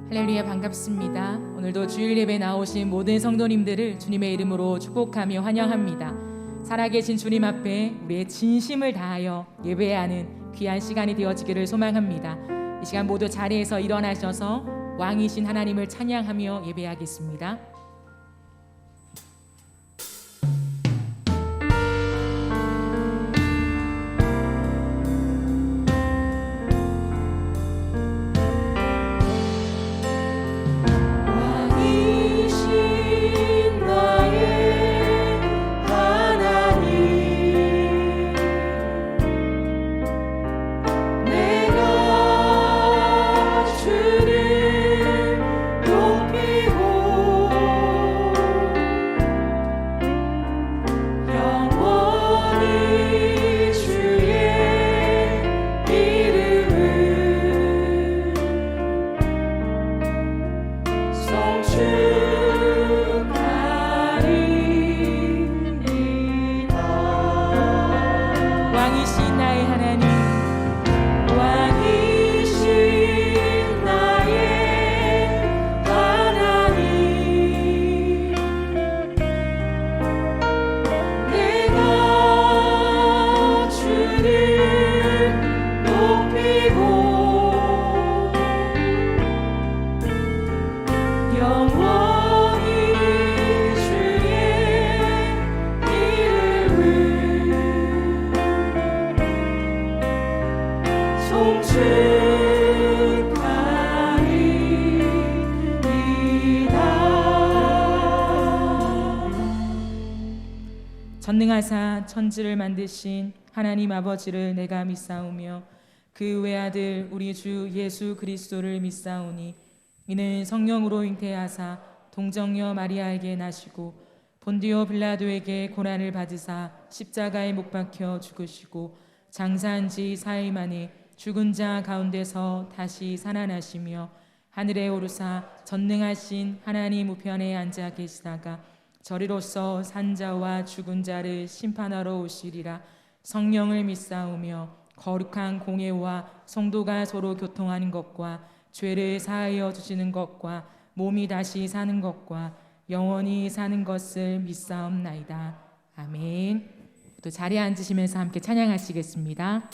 할렐루야, 반갑습니다. 오늘도 주일 예배 나오신 모든 성도님들을 주님의 이름으로 축복하며 환영합니다. 살아계신 주님 앞에 우리의 진심을 다하여 예배하는 귀한 시간이 되어지기를 소망합니다. 이 시간 모두 자리에서 일어나셔서 왕이신 하나님을 찬양하며 예배하겠습니다. 전능하사 천지를 만드신 하나님 아버지를 내가 믿사오며 그 외아들 우리 주 예수 그리스도를 믿사오니 이는 성령으로 잉태하사 동정녀 마리아에게 나시고 본디오 빌라도에게 고난을 받으사 십자가에 못 박혀 죽으시고 장사한 지 사흘 만에 죽은 자 가운데서 다시 살아나시며 하늘에 오르사 전능하신 하나님 우편에 앉아 계시다가 저리로서 산자와 죽은 자를 심판하러 오시리라. 성령을 믿사오며 거룩한 공예와 성도가 서로 교통하는 것과 죄를 사하여 주시는 것과 몸이 다시 사는 것과 영원히 사는 것을 믿사옵나이다. 아멘. 또 자리에 앉으시면서 함께 찬양하시겠습니다.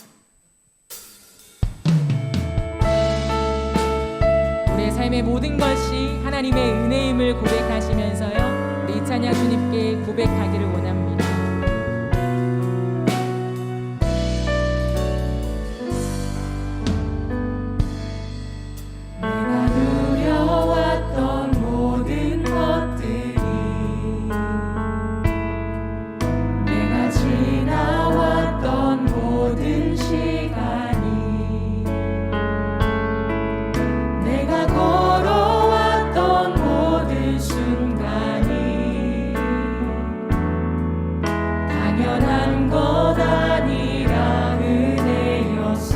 우리의 삶의 모든 것이 하나님의 은혜임을 고백하시면서요, 이 찬양 주님께 고백하기를 원합니다. 내가 누려왔던 모든 것들이, 내가 지나왔던 모든 시간이, 내가 걸어왔던 모든 순간이 당연한 것 아니라 은혜였소.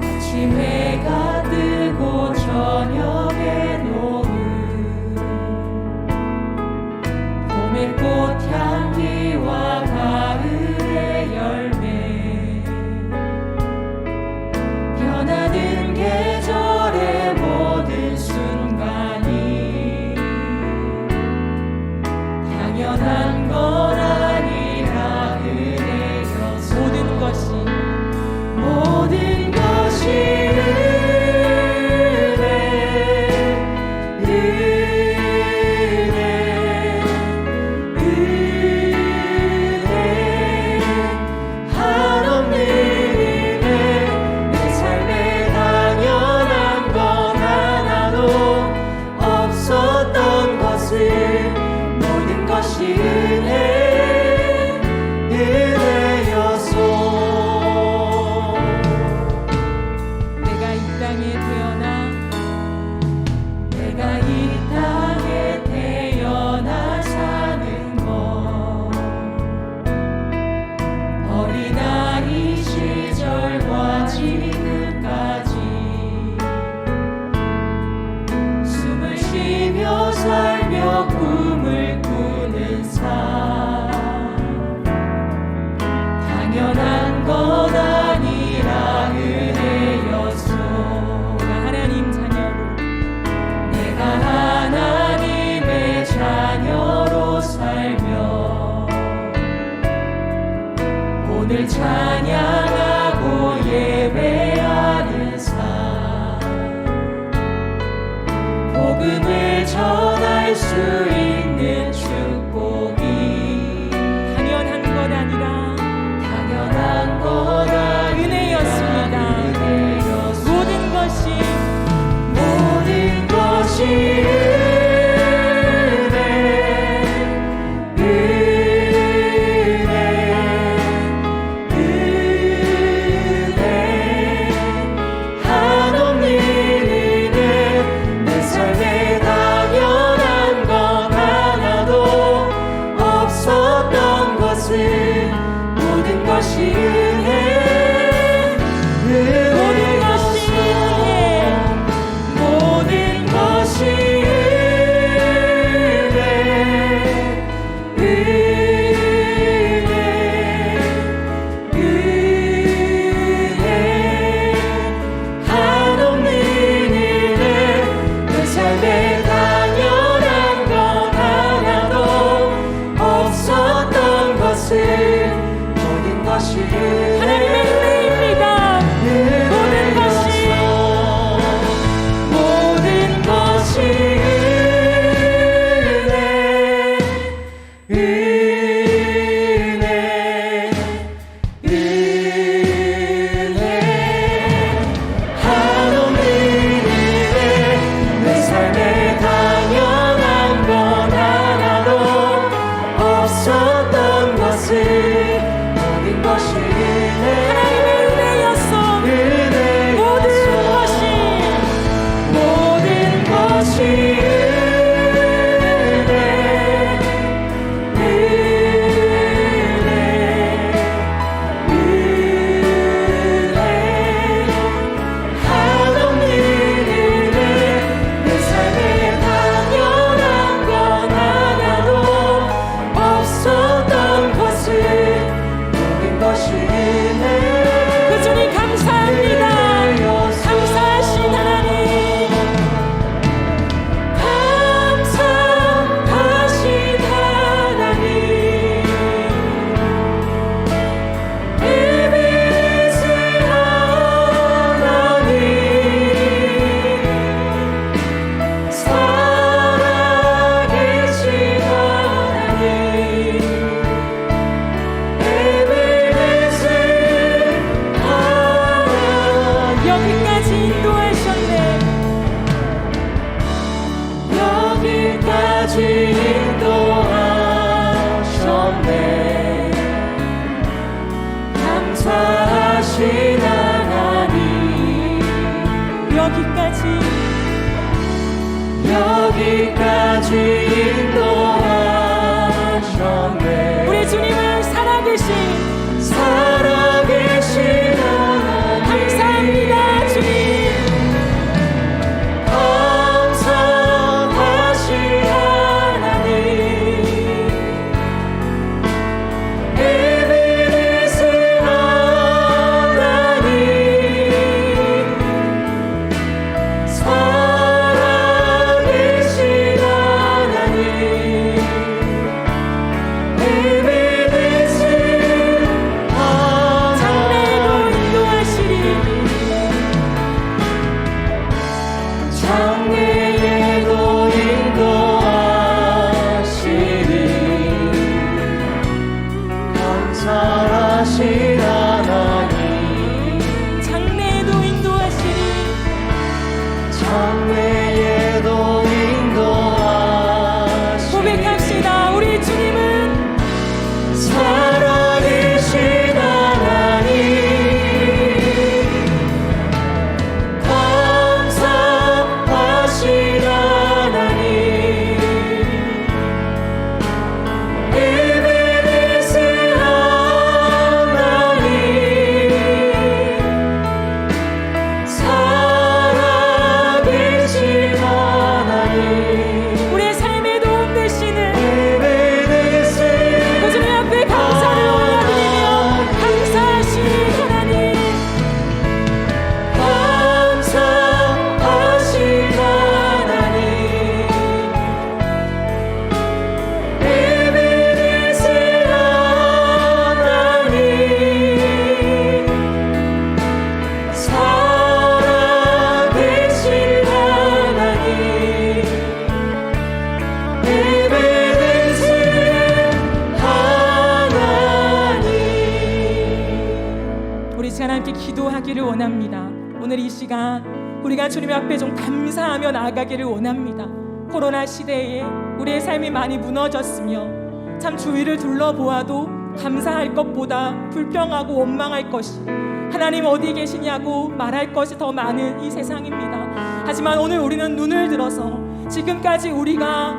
아침 해가 뜨고 저녁에 노을, 봄의 꽃향기와 가을의 열매, 변하는 계절의 모든 순간이 당연한 것 아니라 은혜였소. 모든 것이 은혜 한없는 은혜. 내 삶에 당연한 것 하나도 없었던 것을 모든 것이 은혜였소. 내가 이 땅에 태어나 사는 것, 어린아이 시절과 지금까지 숨을 쉬며 살며 꿈을 꾸는 삶, 당연한 것 아니라 은혜였소. 오늘 찬양하고 예배하는 삶 복음을 전할 수 있는 축복이 당연한 것 아니라 은혜였습니다. 모든 것이 여기까지 인도하셨네. 우리 주님은 살아계신 하나님. 감사합니다 주님. 감사하신 하나님. 에베네zer 하나님. 살아계신 하나님. 기도하기를 원합니다. 오늘 이 시간 우리가 주님 앞에 좀 감사하며 나아가기를 원합니다. 코로나 시대에 우리의 삶이 많이 무너졌으며 참 주위를 둘러보아도 감사할 것보다 불평하고 원망할 것이, 하나님 어디 계시냐고 말할 것이 더 많은 이 세상입니다. 하지만 오늘 우리는 눈을 들어서 지금까지 우리가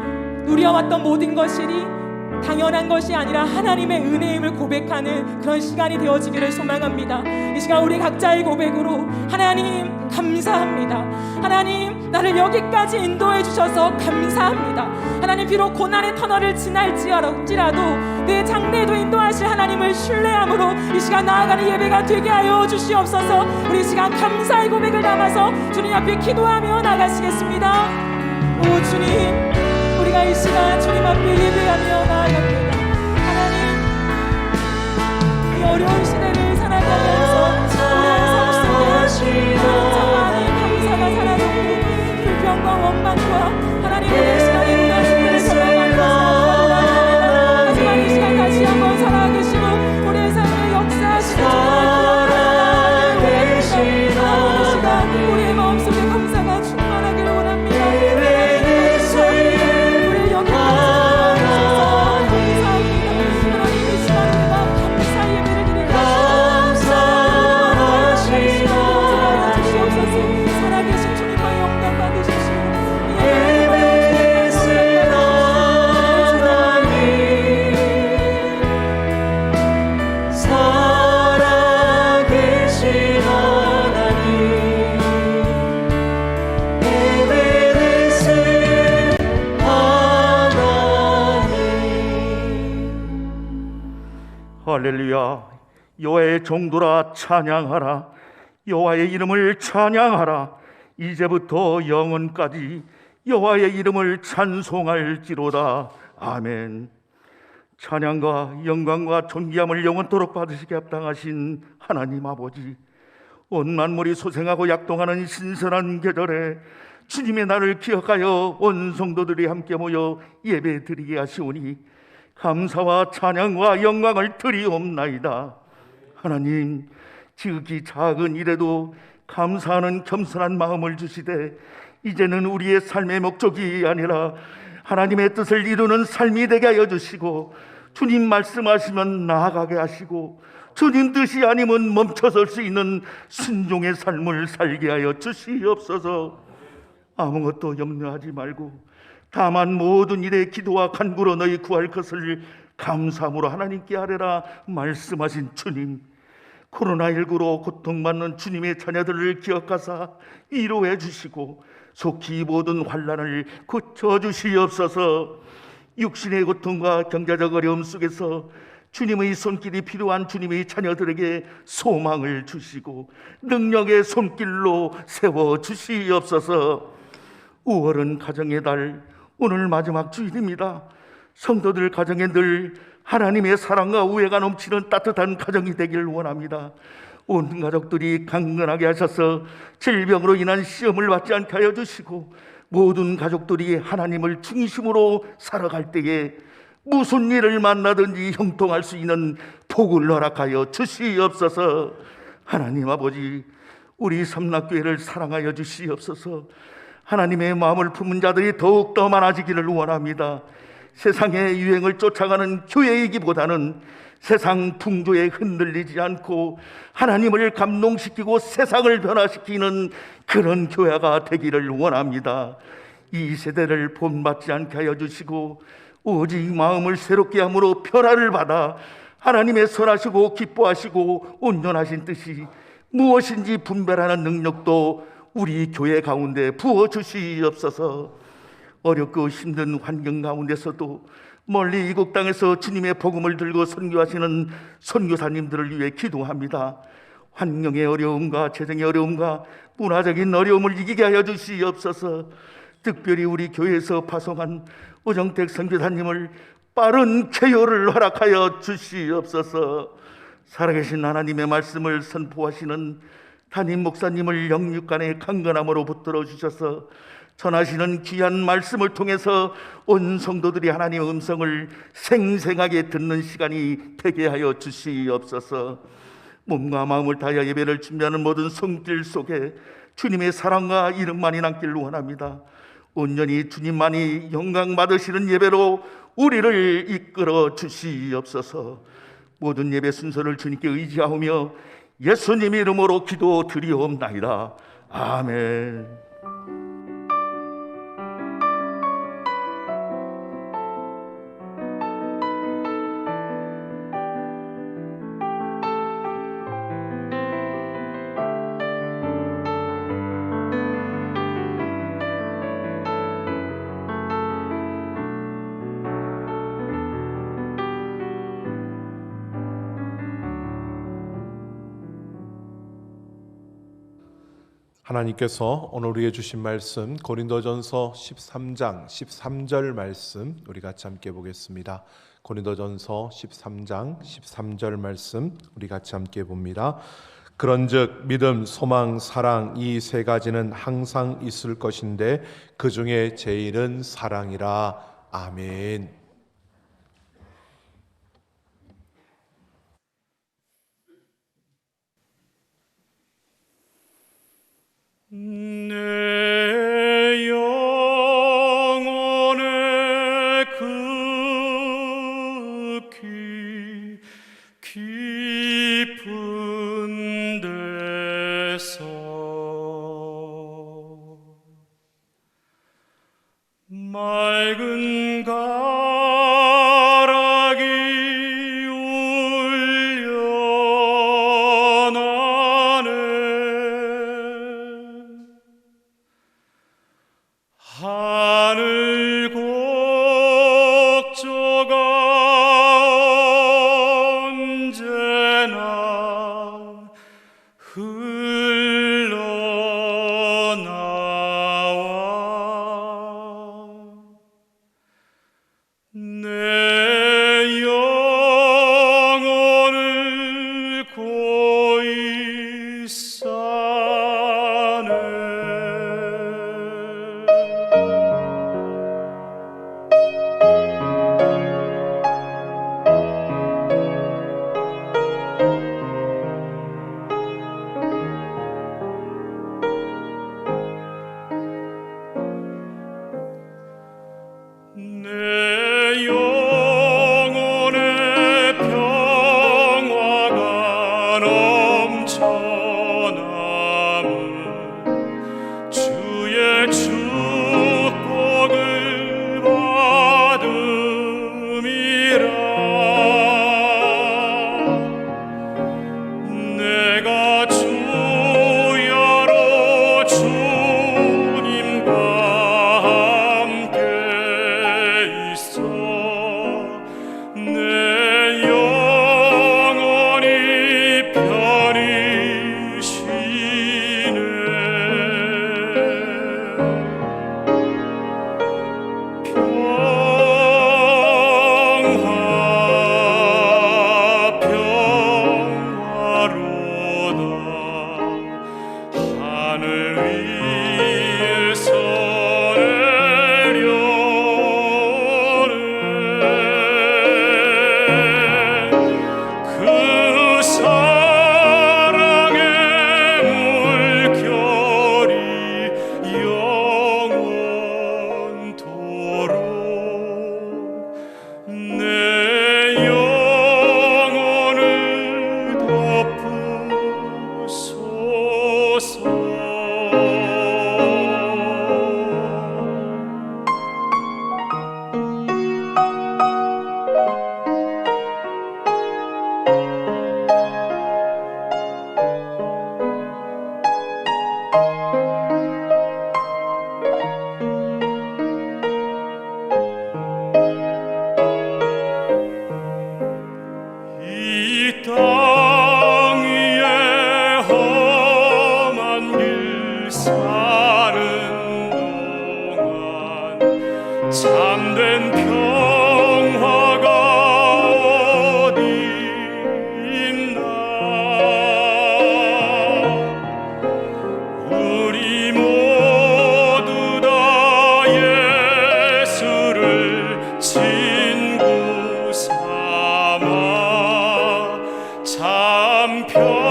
누려왔던 모든 것들이 당연한 것이 아니라 하나님의 은혜임을 고백하는 그런 시간이 되어지기를 소망합니다. 이 시간 우리 각자의 고백으로 하나님 감사합니다. 하나님 나를 여기까지 인도해 주셔서 감사합니다. 하나님 비록 고난의 터널을 지날지라도 내 장래에도 인도하실 하나님을 신뢰함으로 이 시간 나아가는 예배가 되게 하여 주시옵소서. 우리 이 시간 감사의 고백을 담아서 주님 앞에 기도하며 나가시겠습니다. 오 주님, 우리가 이 시간 주님 앞에 예배하며 나아갑니다. 하나님, 이 어려운 시대를 살아가면서 우리의 삶 속에 참 많은 감사가 사라졌고 불평과 원망과 하나님 우리의 시간에 무너진 그를 돌아가면서 하지만 이 시간 다시 한번 살아계시고 우리의 삶에 역사하시는 주님의 기도를 이 시간 우리의 마음속에 감사가 충만하기를 원합니다. 할렐루야. 여호와의 종들아 찬양하라. 여호와의 이름을 찬양하라. 이제부터 영원까지 여호와의 이름을 찬송할지로다. 아멘. 찬양과 영광과 존귀함을 영원토록 받으시게 합당하신 하나님 아버지, 온 만물이 소생하고 약동하는 신선한 계절에 주님의 날을 기억하여 온 성도들이 함께 모여 예배드리게 하시오니 감사와 찬양과 영광을 드리옵나이다. 하나님, 지극히 작은 일에도 감사하는 겸손한 마음을 주시되 이제는 우리의 삶의 목적이 아니라 하나님의 뜻을 이루는 삶이 되게 하여 주시고, 주님 말씀하시면 나아가게 하시고 주님 뜻이 아니면 멈춰설 수 있는 순종의 삶을 살게 하여 주시옵소서. 아무것도 염려하지 말고 다만 모든 일에 기도와 간구로 너희 구할 것을 감사함으로 하나님께 아뢰라 말씀하신 주님, 코로나19로 고통받는 주님의 자녀들을 기억하사 위로해 주시고 속히 모든 환난을 고쳐주시옵소서. 육신의 고통과 경제적 어려움 속에서 주님의 손길이 필요한 주님의 자녀들에게 소망을 주시고 능력의 손길로 세워주시옵소서. 5월은 가정의 달, 오늘 마지막 주일입니다. 성도들 가정에 늘 하나님의 사랑과 우애가 넘치는 따뜻한 가정이 되길 원합니다. 온 가족들이 강건하게 하셔서 질병으로 인한 시험을 받지 않게 하여 주시고 모든 가족들이 하나님을 중심으로 살아갈 때에 무슨 일을 만나든지 형통할 수 있는 복을 허락하여 주시옵소서. 하나님 아버지, 우리 삼락교회를 사랑하여 주시옵소서. 하나님의 마음을 품은 자들이 더욱더 많아지기를 원합니다. 세상의 유행을 쫓아가는 교회이기보다는 세상 풍조에 흔들리지 않고 하나님을 감동시키고 세상을 변화시키는 그런 교회가 되기를 원합니다. 이 세대를 본받지 않게 하여 주시고 오직 마음을 새롭게 함으로 변화를 받아 하나님의 선하시고 기뻐하시고 온전하신 뜻이 무엇인지 분별하는 능력도 우리 교회 가운데 부어주시옵소서. 어렵고 힘든 환경 가운데서도 멀리 이국 땅에서 주님의 복음을 들고 선교하시는 선교사님들을 위해 기도합니다. 환경의 어려움과 재정의 어려움과 문화적인 어려움을 이기게 하여 주시옵소서. 특별히 우리 교회에서 파송한 오정택 선교사님을 빠른 쾌유를 허락하여 주시옵소서. 살아계신 하나님의 말씀을 선포하시는 담임 목사님을 영육간의 강건함으로 붙들어 주셔서 전하시는 귀한 말씀을 통해서 온 성도들이 하나님의 음성을 생생하게 듣는 시간이 되게 하여 주시옵소서. 몸과 마음을 다하여 예배를 준비하는 모든 성길 속에 주님의 사랑과 이름만이 남길 원합니다. 온전히 주님만이 영광 받으시는 예배로 우리를 이끌어 주시옵소서. 모든 예배 순서를 주님께 의지하며 예수님 이름으로 기도드리옵나이다. 아멘. 하나님께서 오늘 우리에게 주신 말씀 고린도전서 13장 13절 말씀 우리 같이 함께 보겠습니다. 고린도전서 13장 13절 말씀 우리 같이 함께 봅니다. 그런즉 믿음, 소망, 사랑 이 세 가지는 항상 있을 것인데 그 중에 제일은 사랑이라. 아멘. 내 영혼의 극히 깊은 데서 맑은 가락이 울려나네. 하늘 곡조가 언제나 흘러나와 내 영혼을 고이 싸네. 내 영혼의 평화가 넘쳐남은 주의 축복을 받음이라. 내가 주야로 주님과 함께 있어 내 영혼이 편히 쉬네. 평화로다 하늘 위에서 그 사랑의 물결이 영원토록 내 영혼을 덮으소서. 이 땅 위에 험한 길 사는 동안 참된 평화가 어디 있나. 우리 모두 다 예수를 친구 삼아 참 평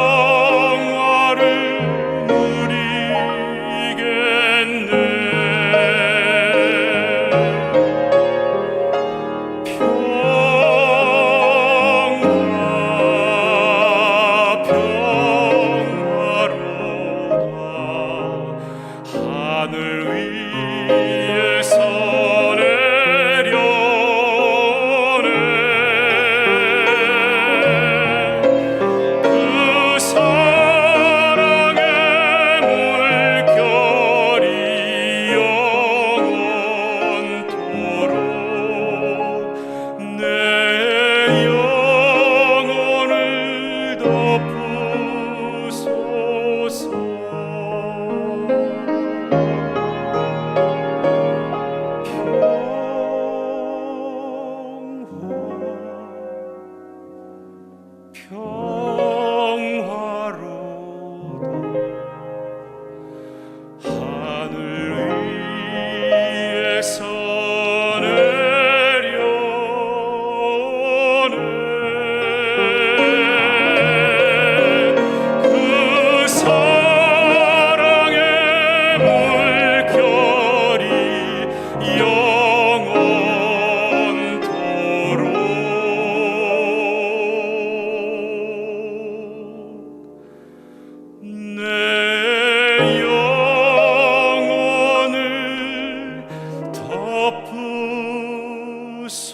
덮으소서.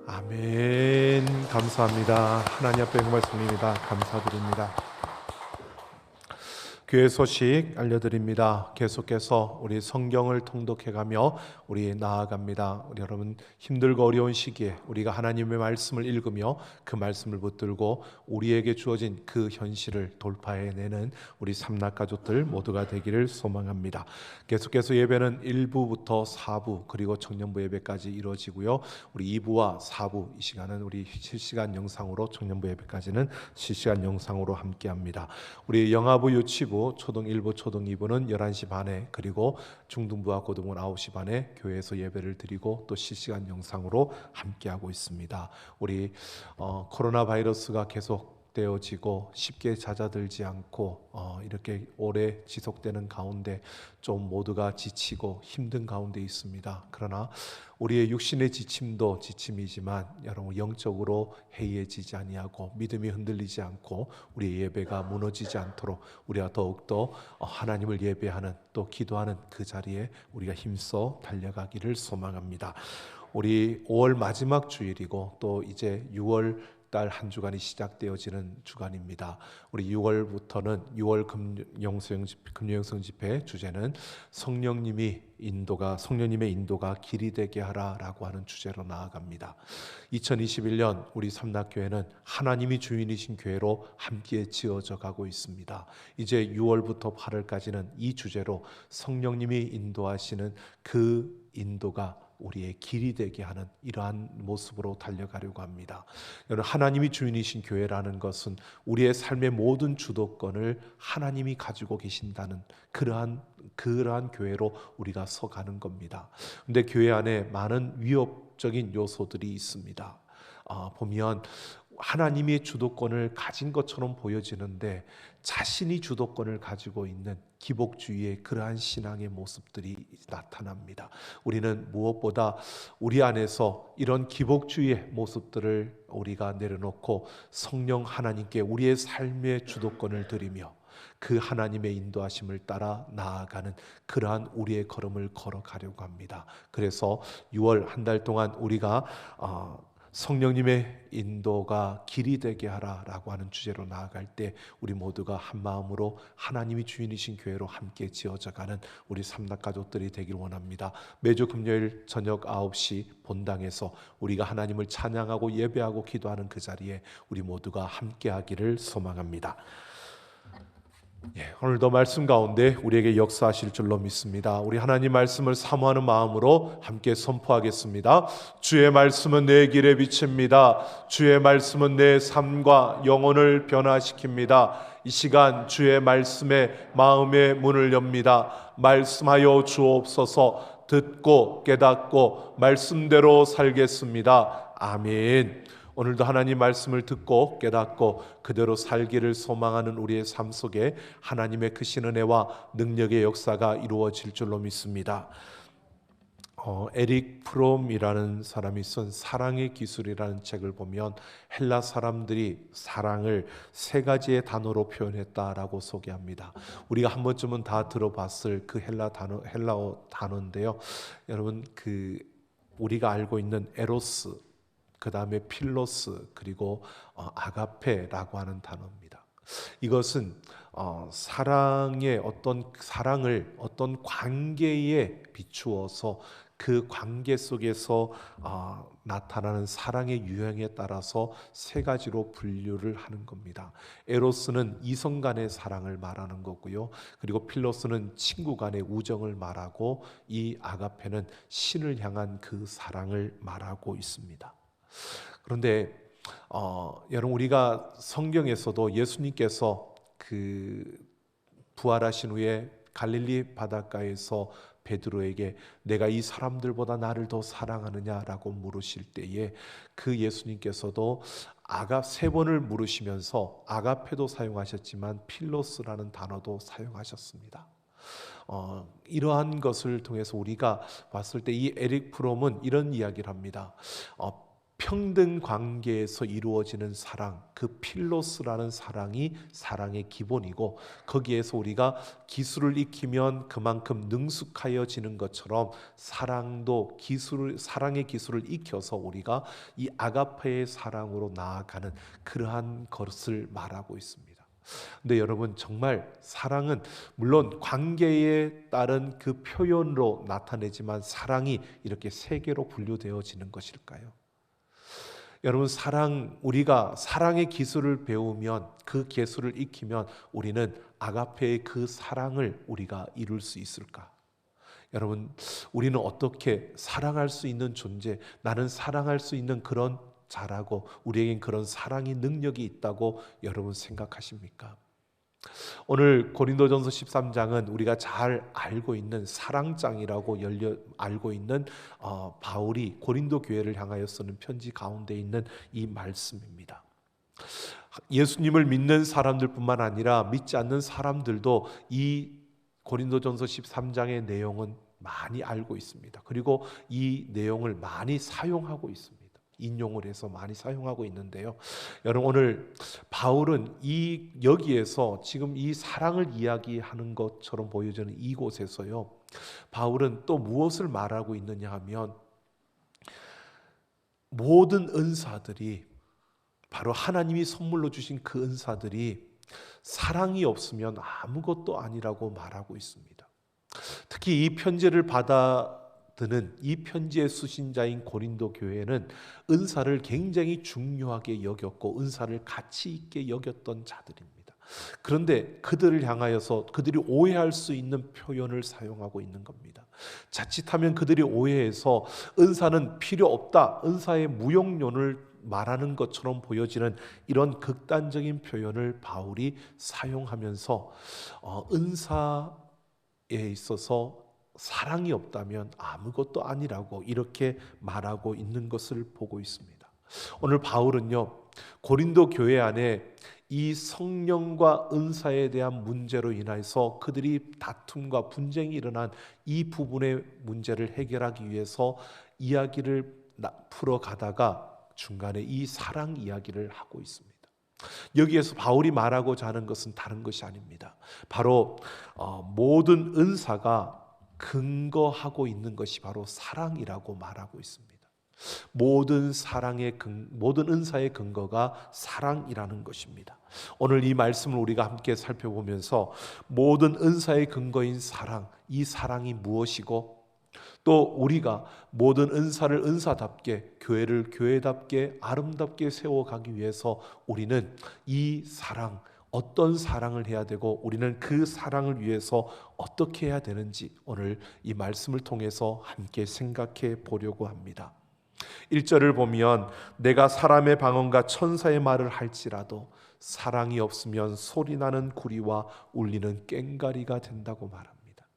아멘. 감사합니다. 하나님 앞에 정말 성립니다. 감사드립니다. 교회 소식 알려드립니다. 계속해서 우리 성경을 통독해가며 우리 나아갑니다. 우리 여러분 힘들고 어려운 시기에 우리가 하나님의 말씀을 읽으며 그 말씀을 붙들고 우리에게 주어진 그 현실을 돌파해내는 우리 삼락 가족들 모두가 되기를 소망합니다. 계속해서 예배는 1부부터 4부 그리고 청년부 예배까지 이루어지고요. 우리 2부와 4부 이 시간은 우리 실시간 영상으로 청년부 예배까지는 실시간 영상으로 함께합니다. 우리 영아부 유치부 초등 1부 초등 2부는 11시 반에 그리고 중등부와 고등부는 9시 반에 교회에서 예배를 드리고 또 실시간 영상으로 함께하고 있습니다. 우리 코로나 바이러스가 계속 되어지고 쉽게 잦아들지 않고 이렇게 오래 지속되는 가운데 좀 모두가 지치고 힘든 가운데 있습니다. 그러나 우리의 육신의 지침도 지침이지만 여러분 영적으로 해이해지지 아니하고 믿음이 흔들리지 않고 우리의 예배가 무너지지 않도록 우리가 더욱더 하나님을 예배하는 또 기도하는 그 자리에 우리가 힘써 달려가기를 소망합니다. 우리 5월 마지막 주일이고 또 이제 6월 달 한 주간이 시작되어지는 주간입니다. 우리 6월부터는 6월 금요영성 집회 주제는 성령님의 인도가 길이 되게 하라라고 하는 주제로 나아갑니다. 2021년 우리 삼락교회는 하나님이 주인이신 교회로 함께 지어져 가고 있습니다. 이제 6월부터 8월까지는 이 주제로 성령님이 인도하시는 그 인도가 우리의 길이 되게 하는 이러한 모습으로 달려가려고 합니다. 여러분 하나님이 주인이신 교회라는 것은 우리의 삶의 모든 주도권을 하나님이 가지고 계신다는 그러한 교회로 우리가 서가는 겁니다. 그런데 교회 안에 많은 위협적인 요소들이 있습니다. 보면 하나님의 주도권을 가진 것처럼 보여지는데 자신이 주도권을 가지고 있는 기복주의의 그러한 신앙의 모습들이 나타납니다. 우리는 무엇보다 우리 안에서 이런 기복주의의 모습들을 우리가 내려놓고 성령 하나님께 우리의 삶의 주도권을 드리며 그 하나님의 인도하심을 따라 나아가는 그러한 우리의 걸음을 걸어가려고 합니다. 그래서 6월 한 달 동안 우리가 성령님의 인도가 길이 되게 하라라고 하는 주제로 나아갈 때 우리 모두가 한 마음으로 하나님이 주인이신 교회로 함께 지어져가는 우리 삼락 가족들이 되길 원합니다. 매주 금요일 저녁 9시 본당에서 우리가 하나님을 찬양하고 예배하고 기도하는 그 자리에 우리 모두가 함께하기를 소망합니다. 오늘도 말씀 가운데 우리에게 역사하실 줄로 믿습니다. 우리 하나님 말씀을 사모하는 마음으로 함께 선포하겠습니다. 주의 말씀은 내 길의 빛입니다. 주의 말씀은 내 삶과 영혼을 변화시킵니다. 이 시간 주의 말씀에 마음의 문을 엽니다. 말씀하여 주옵소서. 듣고 깨닫고 말씀대로 살겠습니다. 아멘. 오늘도 하나님 말씀을 듣고 깨닫고 그대로 살기를 소망하는 우리의 삶 속에 하나님의 크신 은혜와 능력의 역사가 이루어질 줄로 믿습니다. 에릭 프롬이라는 사람이 쓴 사랑의 기술이라는 책을 보면 헬라 사람들이 사랑을 세 가지의 단어로 표현했다라고 소개합니다. 우리가 한 번쯤은 다 들어봤을 그 헬라어 단어인데요. 여러분 우리가 알고 있는 에로스, 그 다음에 필로스, 그리고 아가페라고 하는 단어입니다. 이것은 사랑을 어떤 관계에 비추어서 그 관계 속에서 나타나는 사랑의 유형에 따라서 세 가지로 분류를 하는 겁니다. 에로스는 이성 간의 사랑을 말하는 거고요. 그리고 필로스는 친구 간의 우정을 말하고 이 아가페는 신을 향한 그 사랑을 말하고 있습니다. 그런데 여러분 우리가 성경에서도 예수님께서 부활하신 후에 갈릴리 바닷가에서 베드로에게 내가 이 사람들보다 나를 더 사랑하느냐라고 물으실 때에 그 예수님께서도 세 번을 물으시면서 아가페도 사용하셨지만 필로스라는 단어도 사용하셨습니다. 이러한 것을 통해서 우리가 봤을 때 이 에릭 프롬은 이런 이야기를 합니다. 평등 관계에서 이루어지는 사랑, 그 필로스라는 사랑이 사랑의 기본이고, 거기에서 우리가 기술을 익히면 그만큼 능숙하여지는 것처럼 사랑도 사랑의 기술을 익혀서 우리가 이 아가페의 사랑으로 나아가는 그러한 것을 말하고 있습니다. 근데 여러분, 정말 사랑은 물론 관계에 따른 그 표현으로 나타내지만 사랑이 이렇게 세 개로 분류되어지는 것일까요? 여러분, 우리가 사랑의 기술을 배우면, 그 기술을 익히면 우리는 아가페의 그 사랑을 우리가 이룰 수 있을까? 여러분, 우리는 어떻게 사랑할 수 있는 존재, 나는 사랑할 수 있는 그런 자라고, 우리에겐 그런 사랑의 능력이 있다고 여러분 생각하십니까? 오늘 고린도전서 13장은 우리가 잘 알고 있는 사랑장이라고 알고 있는 바울이 고린도 교회를 향하여 쓰는 편지 가운데 있는 이 말씀입니다. 예수님을 믿는 사람들뿐만 아니라 믿지 않는 사람들도 이 고린도전서 13장의 내용은 많이 알고 있습니다. 그리고 이 내용을 많이 사용하고 있습니다. 인용을 해서 많이 사용하고 있는데요. 여러분, 오늘 바울은 여기에서 지금 이 사랑을 이야기하는 것처럼 보여지는 이곳에서요, 바울은 또 무엇을 말하고 있느냐 하면, 모든 은사들이, 바로 하나님이 선물로 주신 그 은사들이 사랑이 없으면 아무것도 아니라고 말하고 있습니다. 특히 이 편지를 받아드는 이 편지의 수신자인 고린도 교회는 은사를 굉장히 중요하게 여겼고 은사를 가치 있게 여겼던 자들입니다. 그런데 그들을 향하여서 그들이 오해할 수 있는 표현을 사용하고 있는 겁니다. 자칫하면 그들이 오해해서 은사는 필요 없다, 은사의 무용론을 말하는 것처럼 보여지는 이런 극단적인 표현을 바울이 사용하면서 은사에 있어서 사랑이 없다면 아무것도 아니라고 이렇게 말하고 있는 것을 보고 있습니다. 오늘 바울은요, 고린도 교회 안에 이 성령과 은사에 대한 문제로 인해서 그들이 다툼과 분쟁이 일어난 이 부분의 문제를 해결하기 위해서 이야기를 풀어가다가 중간에 이 사랑 이야기를 하고 있습니다. 여기에서 바울이 말하고자 하는 것은 다른 것이 아닙니다. 바로 모든 은사가 근거하고 있는 것이 바로 사랑이라고 말하고 있습니다. 모든 은사의 근거가 사랑이라는 것입니다. 오늘 이 말씀을 우리가 함께 살펴보면서 모든 은사의 근거인 사랑, 이 사랑이 무엇이고 또 우리가 모든 은사를 은사답게, 교회를 교회답게 아름답게 세워가기 위해서 우리는 이 사랑, 어떤 사랑을 해야 되고 우리는 그 사랑을 위해서 어떻게 해야 되는지 오늘 이 말씀을 통해서 함께 생각해 보려고 합니다. 1절을 보면 내가 사람의 방언과 천사의 말을 할지라도 사랑이 없으면 소리나는 구리와 울리는 꽹과리가 된다고 말합니다.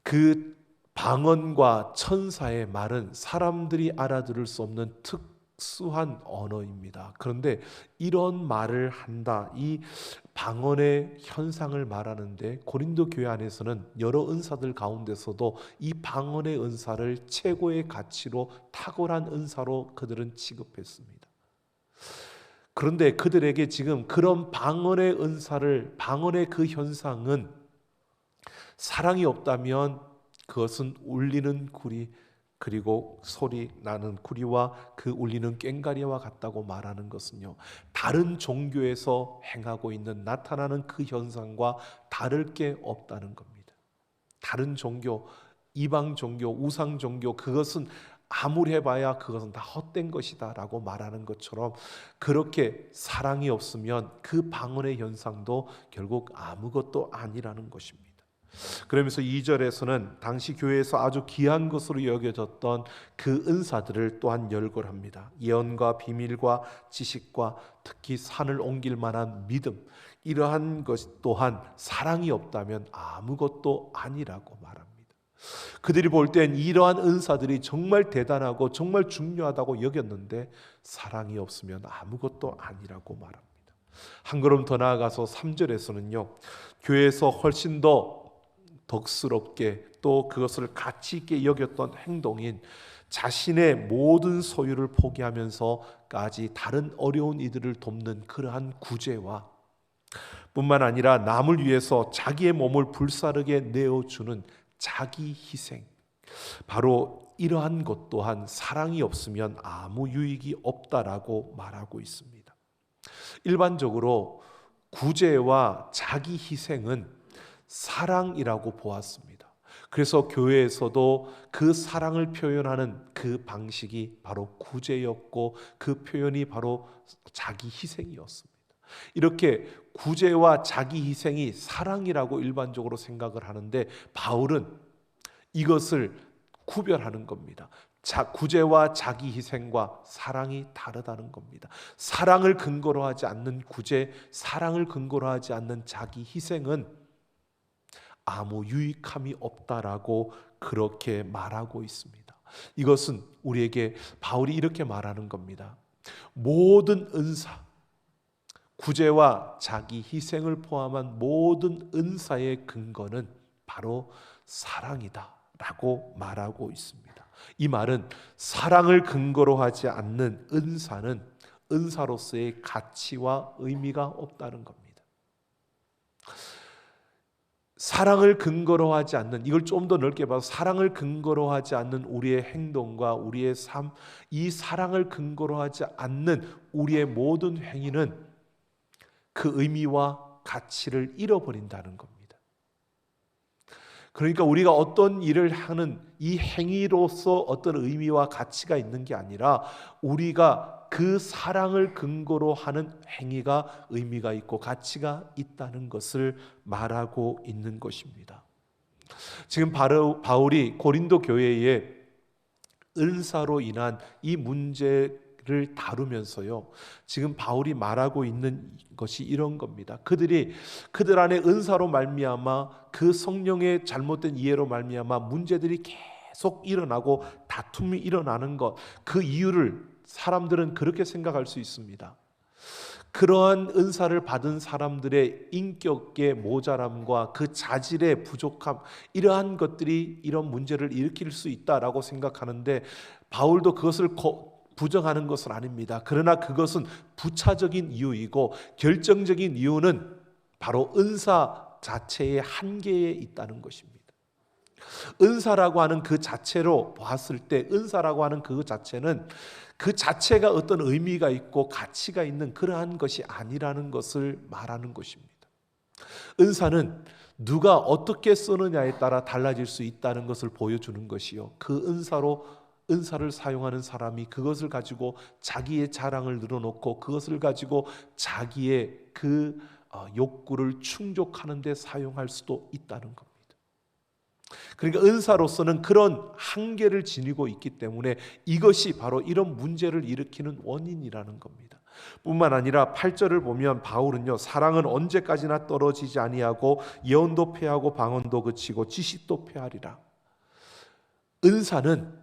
그 방언과 천사의 말은 사람들이 알아들을 수 없는 특수한 언어입니다. 그런데 이런 말을 한다, 이 방언의 현상을 말하는데 고린도 교회 안에서는 여러 은사들 가운데서도 이 방언의 은사를 최고의 가치로 탁월한 은사로 그들은 취급했습니다. 그런데 그들에게 지금 그런 방언의 은사를, 방언의 그 현상은 사랑이 없다면 그것은 울리는 구리, 그리고 소리 나는 구리와 그 울리는 꽹과리와 같다고 말하는 것은요, 다른 종교에서 행하고 있는 나타나는 그 현상과 다를 게 없다는 겁니다. 다른 종교, 이방 종교, 우상 종교, 그것은 아무리 해봐야 그것은 다 헛된 것이다 라고 말하는 것처럼 그렇게 사랑이 없으면 그 방언의 현상도 결국 아무것도 아니라는 것입니다. 그러면서 2절에서는 당시 교회에서 아주 귀한 것으로 여겨졌던 그 은사들을 또한 열거합니다. 예언과 비밀과 지식과 특히 산을 옮길 만한 믿음, 이러한 것 또한 사랑이 없다면 아무것도 아니라고 말합니다. 그들이 볼 땐 이러한 은사들이 정말 대단하고 정말 중요하다고 여겼는데 사랑이 없으면 아무것도 아니라고 말합니다. 한 걸음 더 나아가서 3절에서는요, 교회에서 훨씬 더 덕스럽게 또 그것을 가치 있게 여겼던 행동인 자신의 모든 소유를 포기하면서까지 다른 어려운 이들을 돕는 그러한 구제와 뿐만 아니라 남을 위해서 자기의 몸을 불사르게 내어주는 자기 희생, 바로 이러한 것 또한 사랑이 없으면 아무 유익이 없다라고 말하고 있습니다. 일반적으로 구제와 자기 희생은 사랑이라고 보았습니다. 그래서 교회에서도 그 사랑을 표현하는 그 방식이 바로 구제였고 그 표현이 바로 자기 희생이었습니다. 이렇게 구제와 자기 희생이 사랑이라고 일반적으로 생각을 하는데 바울은 이것을 구별하는 겁니다. 구제와 자기 희생과 사랑이 다르다는 겁니다. 사랑을 근거로 하지 않는 구제, 사랑을 근거로 하지 않는 자기 희생은 아무 유익함이 없다라고 그렇게 말하고 있습니다. 이것은 우리에게 바울이 이렇게 말하는 겁니다. 모든 은사, 구제와 자기 희생을 포함한 모든 은사의 근거는 바로 사랑이다 라고 말하고 있습니다. 이 말은 사랑을 근거로 하지 않는 은사는 은사로서의 가치와 의미가 없다는 겁니다. 사랑을 근거로 하지 않는, 이걸 좀 더 넓게 봐서 사랑을 근거로 하지 않는 우리의 행동과 우리의 삶, 이 사랑을 근거로 하지 않는 우리의 모든 행위는 그 의미와 가치를 잃어버린다는 겁니다. 그러니까 우리가 어떤 일을 하는 이 행위로서 어떤 의미와 가치가 있는 게 아니라 우리가 그 사랑을 근거로 하는 행위가 의미가 있고 가치가 있다는 것을 말하고 있는 것입니다. 지금 바울이 고린도 교회에 은사로 인한 이 문제를 다루면서요, 지금 바울이 말하고 있는 것이 이런 겁니다. 그들 안에 은사로 말미암아 그 성령의 잘못된 이해로 말미암아 문제들이 계속 일어나고 다툼이 일어나는 것, 그 이유를 사람들은 그렇게 생각할 수 있습니다. 그러한 은사를 받은 사람들의 인격의 모자람과 그 자질의 부족함, 이러한 것들이 이런 문제를 일으킬 수 있다라고 생각하는데 바울도 그것을 부정하는 것은 아닙니다. 그러나 그것은 부차적인 이유이고 결정적인 이유는 바로 은사 자체의 한계에 있다는 것입니다. 은사라고 하는 그 자체로 봤을 때 은사라고 하는 그 자체는 그 자체가 어떤 의미가 있고 가치가 있는 그러한 것이 아니라는 것을 말하는 것입니다. 은사는 누가 어떻게 쓰느냐에 따라 달라질 수 있다는 것을 보여주는 것이요, 그 은사를 사용하는 사람이 그것을 가지고 자기의 자랑을 늘어놓고 그것을 가지고 자기의 그 욕구를 충족하는 데 사용할 수도 있다는 겁니다. 그러니까 은사로서는 그런 한계를 지니고 있기 때문에 이것이 바로 이런 문제를 일으키는 원인이라는 겁니다. 뿐만 아니라 8절을 보면 바울은요, 사랑은 언제까지나 떨어지지 아니하고 예언도 패하고 방언도 그치고 지식도 패하리라. 은사는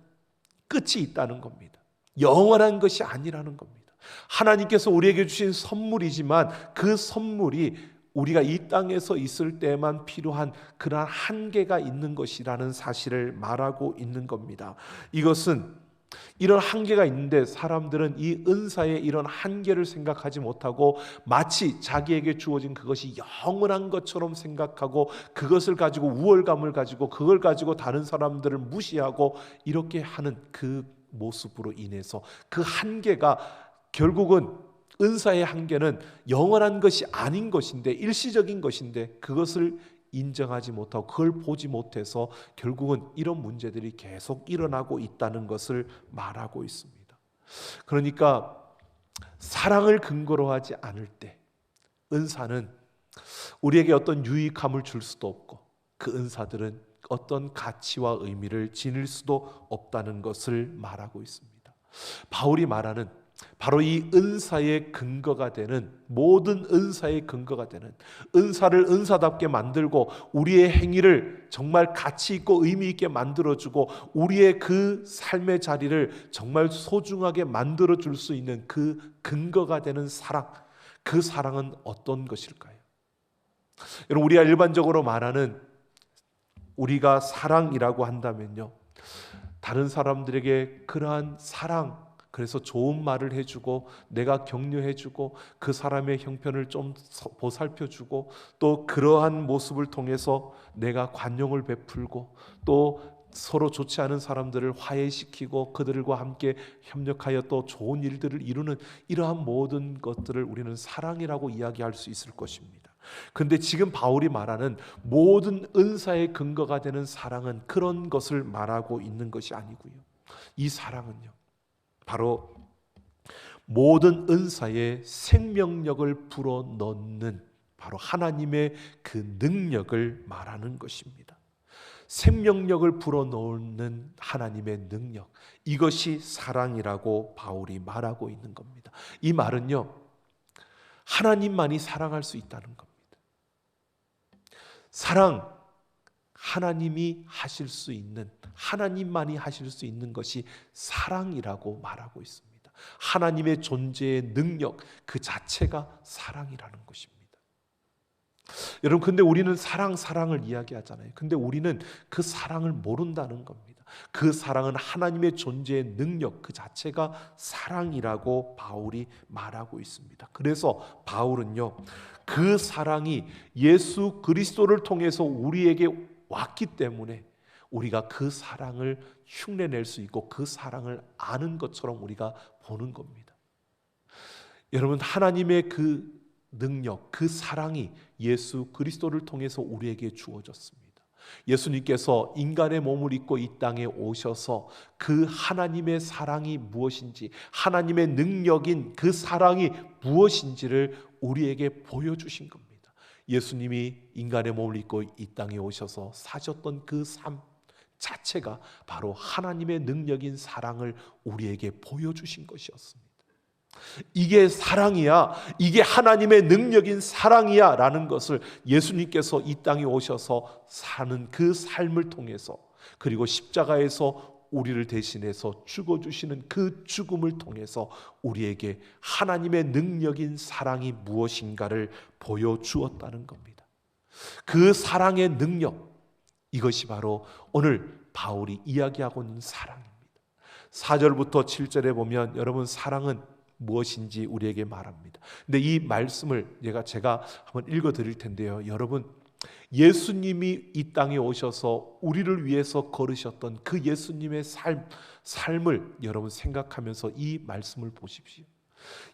끝이 있다는 겁니다. 영원한 것이 아니라는 겁니다. 하나님께서 우리에게 주신 선물이지만 그 선물이 우리가 이 땅에서 있을 때만 필요한 그러한 한계가 있는 것이라는 사실을 말하고 있는 겁니다. 이것은 이런 한계가 있는데 사람들은 이 은사의 이런 한계를 생각하지 못하고 마치 자기에게 주어진 그것이 영원한 것처럼 생각하고 그것을 가지고 우월감을 가지고 그걸 가지고 다른 사람들을 무시하고 이렇게 하는 그 모습으로 인해서 그 한계가 결국은 은사의 한계는 영원한 것이 아닌 것인데 일시적인 것인데 그것을 인정하지 못하고 그걸 보지 못해서 결국은 이런 문제들이 계속 일어나고 있다는 것을 말하고 있습니다. 그러니까 사랑을 근거로 하지 않을 때 은사는 우리에게 어떤 유익함을 줄 수도 없고 그 은사들은 어떤 가치와 의미를 지닐 수도 없다는 것을 말하고 있습니다. 바울이 말하는 바로 이 은사의 근거가 되는, 모든 은사의 근거가 되는, 은사를 은사답게 만들고 우리의 행위를 정말 가치 있고 의미 있게 만들어주고 우리의 그 삶의 자리를 정말 소중하게 만들어줄 수 있는 그 근거가 되는 사랑, 그 사랑은 어떤 것일까요? 여러분, 우리가 일반적으로 말하는 우리가 사랑이라고 한다면요, 다른 사람들에게 그러한 사랑, 그래서 좋은 말을 해주고 내가 격려해주고 그 사람의 형편을 좀 보살펴주고 또 그러한 모습을 통해서 내가 관용을 베풀고 또 서로 좋지 않은 사람들을 화해시키고 그들과 함께 협력하여 또 좋은 일들을 이루는 이러한 모든 것들을 우리는 사랑이라고 이야기할 수 있을 것입니다. 그런데 지금 바울이 말하는 모든 은사의 근거가 되는 사랑은 그런 것을 말하고 있는 것이 아니고요. 이 사랑은요, 바로 모든 은사에 생명력을 불어넣는 바로 하나님의 그 능력을 말하는 것입니다. 생명력을 불어넣는 하나님의 능력, 이것이 사랑이라고 바울이 말하고 있는 겁니다. 이 말은요, 하나님만이 사랑할 수 있다는 겁니다. 사랑, 하나님이 하실 수 있는, 하나님만이 하실 수 있는 것이 사랑이라고 말하고 있습니다. 하나님의 존재의 능력 그 자체가 사랑이라는 것입니다. 여러분, 근데 우리는 사랑을 이야기하잖아요. 근데 우리는 그 사랑을 모른다는 겁니다. 그 사랑은 하나님의 존재의 능력 그 자체가 사랑이라고 바울이 말하고 있습니다. 그래서 바울은요, 그 사랑이 예수 그리스도를 통해서 우리에게 왔기 때문에 우리가 그 사랑을 흉내낼 수 있고 그 사랑을 아는 것처럼 우리가 보는 겁니다. 여러분, 하나님의 그 능력, 그 사랑이 예수 그리스도를 통해서 우리에게 주어졌습니다. 예수님께서 인간의 몸을 입고 이 땅에 오셔서 그 하나님의 사랑이 무엇인지, 하나님의 능력인 그 사랑이 무엇인지를 우리에게 보여주신 겁니다. 예수님이 인간의 몸을 입고 이 땅에 오셔서 사셨던 그 삶 자체가 바로 하나님의 능력인 사랑을 우리에게 보여주신 것이었습니다. 이게 사랑이야, 이게 하나님의 능력인 사랑이야 라는 것을 예수님께서 이 땅에 오셔서 사는 그 삶을 통해서, 그리고 십자가에서 우리를 대신해서 죽어주시는 그 죽음을 통해서 우리에게 하나님의 능력인 사랑이 무엇인가를 보여주었다는 겁니다. 그 사랑의 능력, 이것이 바로 오늘 바울이 이야기하고 있는 사랑입니다. 4절부터 7절에 보면 여러분, 사랑은 무엇인지 우리에게 말합니다. 근데 이 말씀을 제가 한번 읽어 드릴 텐데요. 여러분, 예수님이 이 땅에 오셔서 우리를 위해서 걸으셨던 그 예수님의 삶을 여러분 생각하면서 이 말씀을 보십시오.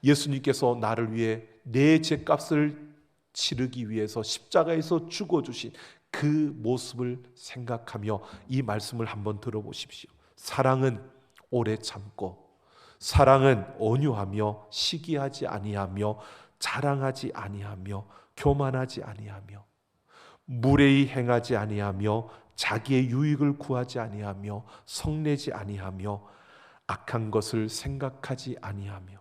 예수님께서 나를 위해 내 죄값을 치르기 위해서 십자가에서 죽어주신 그 모습을 생각하며 이 말씀을 한번 들어보십시오. 사랑은 오래 참고, 사랑은 온유하며 시기하지 아니하며 자랑하지 아니하며 교만하지 아니하며 무례히 행하지 아니하며 자기의 유익을 구하지 아니하며 성내지 아니하며 악한 것을 생각하지 아니하며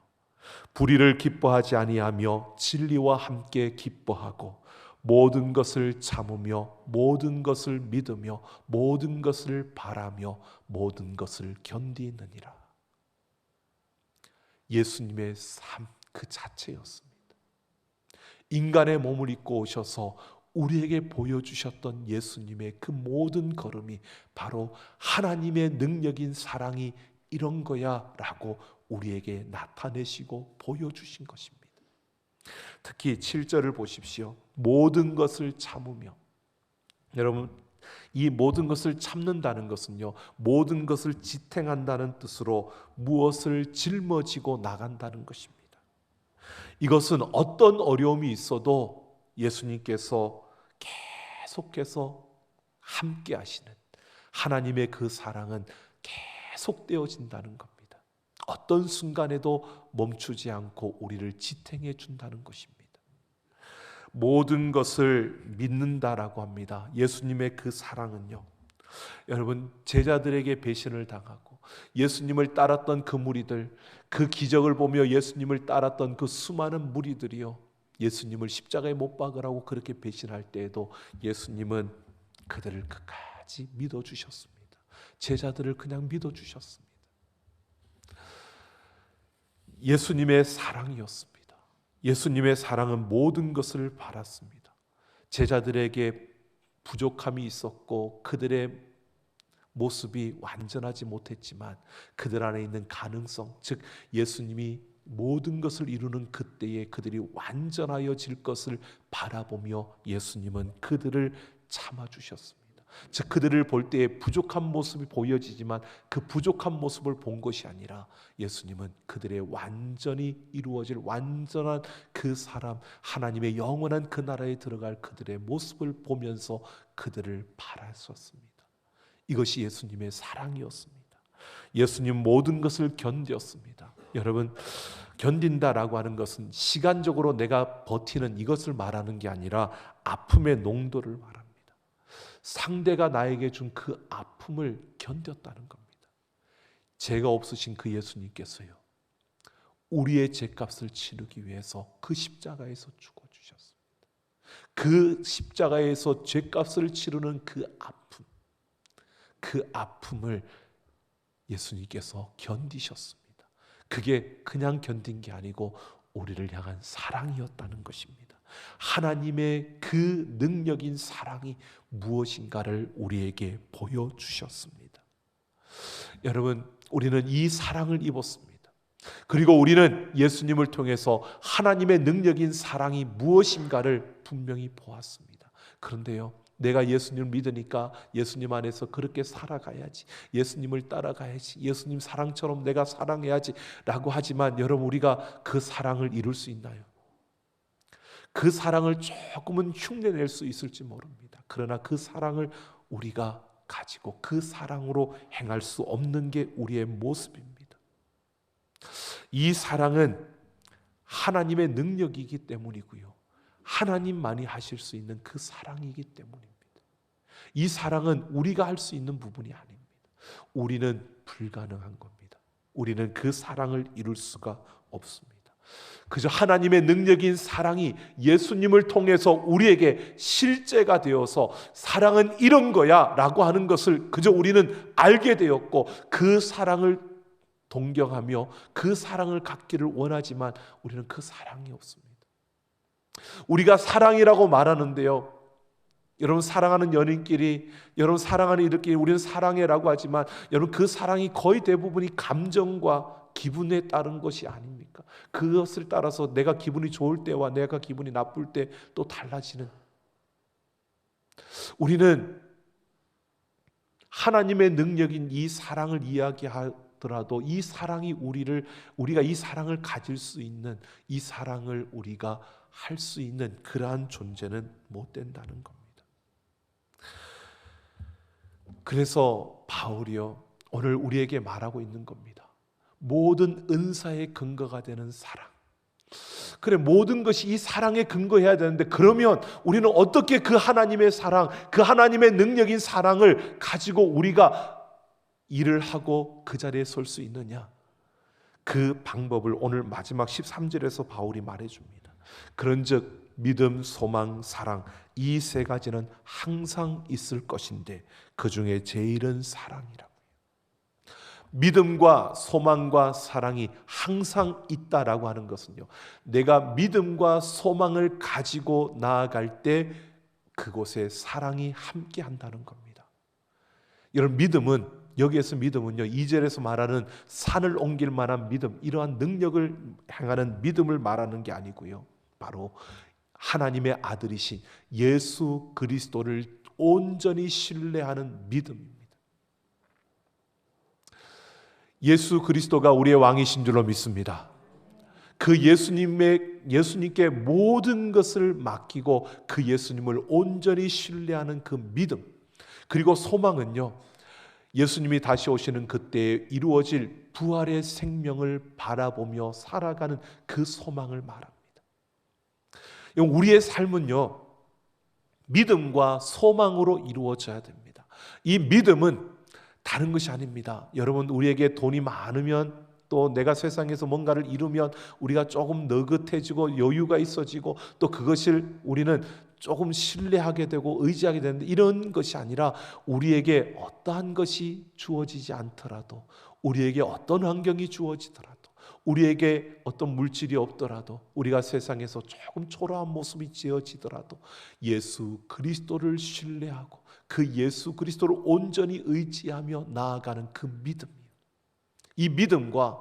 불의를 기뻐하지 아니하며 진리와 함께 기뻐하고 모든 것을 참으며 모든 것을 믿으며 모든 것을 바라며 모든 것을 견디느니라. 예수님의 삶 그 자체였습니다. 인간의 몸을 입고 오셔서 우리에게 보여주셨던 예수님의 그 모든 걸음이 바로 하나님의 능력인 사랑이 이런 거야 라고 우리에게 나타내시고 보여주신 것입니다. 특히 7절을 보십시오. 모든 것을 참으며, 여러분, 이 모든 것을 참는다는 것은요, 모든 것을 지탱한다는 뜻으로 무엇을 짊어지고 나간다는 것입니다. 이것은 어떤 어려움이 있어도 예수님께서 계속해서 함께 하시는 하나님의 그 사랑은 계속되어진다는 겁니다. 어떤 순간에도 멈추지 않고 우리를 지탱해 준다는 것입니다. 모든 것을 믿는다라고 합니다. 예수님의 그 사랑은요, 여러분, 제자들에게 배신을 당하고 예수님을 따랐던 그 무리들, 그 기적을 보며 예수님을 따랐던 그 수많은 무리들이요, 예수님을 십자가에 못 박으라고 그렇게 배신할 때에도 예수님은 그들을 끝까지 믿어주셨습니다. 제자들을 그냥 믿어주셨습니다. 예수님의 사랑이었습니다. 예수님의 사랑은 모든 것을 바랐습니다. 제자들에게 부족함이 있었고 그들의 모습이 완전하지 못했지만 그들 안에 있는 가능성, 즉 예수님이 모든 것을 이루는 그때에 그들이 완전하여질 것을 바라보며 예수님은 그들을 참아주셨습니다. 즉 그들을 볼 때에 부족한 모습이 보여지지만 그 부족한 모습을 본 것이 아니라 예수님은 그들의 완전히 이루어질 완전한 그 사람, 하나님의 영원한 그 나라에 들어갈 그들의 모습을 보면서 그들을 바라셨습니다. 이것이 예수님의 사랑이었습니다. 예수님 모든 것을 견뎠습니다. 여러분, 견딘다라고 하는 것은 시간적으로 내가 버티는 이것을 말하는 게 아니라 아픔의 농도를 말합니다. 상대가 나에게 준 그 아픔을 견뎠다는 겁니다. 죄가 없으신 그 예수님께서요, 우리의 죄값을 치르기 위해서 그 십자가에서 죽어주셨습니다. 그 십자가에서 죄값을 치르는 그 아픔을 예수님께서 견디셨습니다. 그게 그냥 견딘 게 아니고 우리를 향한 사랑이었다는 것입니다. 하나님의 그 능력인 사랑이 무엇인가를 우리에게 보여주셨습니다. 여러분, 우리는 이 사랑을 입었습니다. 그리고 우리는 예수님을 통해서 하나님의 능력인 사랑이 무엇인가를 분명히 보았습니다. 그런데요, 내가 예수님을 믿으니까 예수님 안에서 그렇게 살아가야지, 예수님을 따라가야지, 예수님 사랑처럼 내가 사랑해야지 라고 하지만 여러분, 우리가 그 사랑을 이룰 수 있나요? 그 사랑을 조금은 흉내낼 수 있을지 모릅니다. 그러나 그 사랑을 우리가 가지고 그 사랑으로 행할 수 없는 게 우리의 모습입니다. 이 사랑은 하나님의 능력이기 때문이고요, 하나님만이 하실 수 있는 그 사랑이기 때문입니다. 이 사랑은 우리가 할 수 있는 부분이 아닙니다. 우리는 불가능한 겁니다. 우리는 그 사랑을 이룰 수가 없습니다. 그저 하나님의 능력인 사랑이 예수님을 통해서 우리에게 실제가 되어서 사랑은 이런 거야 라고 하는 것을 그저 우리는 알게 되었고, 그 사랑을 동경하며 그 사랑을 갖기를 원하지만 우리는 그 사랑이 없습니다. 우리가 사랑이라고 말하는데요, 여러분, 사랑하는 연인끼리, 여러분 사랑하는 이들끼리 우리는 사랑해라고 하지만 여러분, 그 사랑이 거의 대부분이 감정과 기분에 따른 것이 아닙니까? 그것을 따라서 내가 기분이 좋을 때와 내가 기분이 나쁠 때 또 달라지는, 우리는 하나님의 능력인 이 사랑을 이야기하더라도 이 사랑이 우리가 이 사랑을 가질 수 있는, 이 사랑을 우리가 할 수 있는 그러한 존재는 못 된다는 겁니다. 그래서 바울이요, 오늘 우리에게 말하고 있는 겁니다. 모든 은사의 근거가 되는 사랑. 그래, 모든 것이 이 사랑에 근거해야 되는데, 그러면 우리는 어떻게 그 하나님의 사랑, 그 하나님의 능력인 사랑을 가지고 우리가 일을 하고 그 자리에 설 수 있느냐? 그 방법을 오늘 마지막 13절에서 바울이 말해줍니다. 그런즉 믿음, 소망, 사랑, 이 세 가지는 항상 있을 것인데 그 중에 제일은 사랑이라고요. 믿음과 소망과 사랑이 항상 있다라고 하는 것은요, 내가 믿음과 소망을 가지고 나아갈 때 그곳에 사랑이 함께 한다는 겁니다. 여러분, 믿음은, 여기에서 믿음은요, 2절에서 말하는 산을 옮길 만한 믿음, 이러한 능력을 행하는 믿음을 말하는 게 아니고요, 바로 하나님의 아들이신 예수 그리스도를 온전히 신뢰하는 믿음입니다. 예수 그리스도가 우리의 왕이신 줄로 믿습니다. 그 예수님께 모든 것을 맡기고 그 예수님을 온전히 신뢰하는 그 믿음, 그리고 소망은요, 예수님이 다시 오시는 그때에 이루어질 부활의 생명을 바라보며 살아가는 그 소망을 말합니다. 우리의 삶은요, 믿음과 소망으로 이루어져야 됩니다. 이 믿음은 다른 것이 아닙니다. 여러분, 우리에게 돈이 많으면, 또 내가 세상에서 뭔가를 이루면 우리가 조금 느긋해지고 여유가 있어지고, 또 그것을 우리는 조금 신뢰하게 되고 의지하게 되는데, 이런 것이 아니라 우리에게 어떠한 것이 주어지지 않더라도, 우리에게 어떤 환경이 주어지더라도, 우리에게 어떤 물질이 없더라도, 우리가 세상에서 조금 초라한 모습이 지어지더라도 예수 그리스도를 신뢰하고 그 예수 그리스도를 온전히 의지하며 나아가는 그 믿음이요. 이 믿음과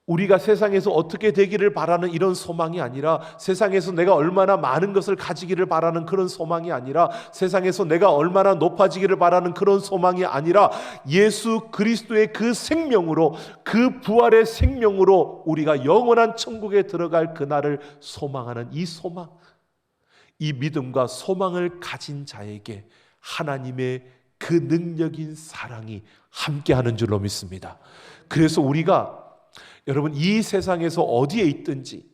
우리가 세상에서 어떻게 되기를 바라는 이런 소망이 아니라, 세상에서 내가 얼마나 많은 것을 가지기를 바라는 그런 소망이 아니라, 세상에서 내가 얼마나 높아지기를 바라는 그런 소망이 아니라, 예수 그리스도의 그 생명으로, 그 부활의 생명으로 우리가 영원한 천국에 들어갈 그날을 소망하는 이 소망, 이 믿음과 소망을 가진 자에게 하나님의 그 능력인 사랑이 함께하는 줄로 믿습니다. 그래서 우리가 여러분 이 세상에서 어디에 있든지,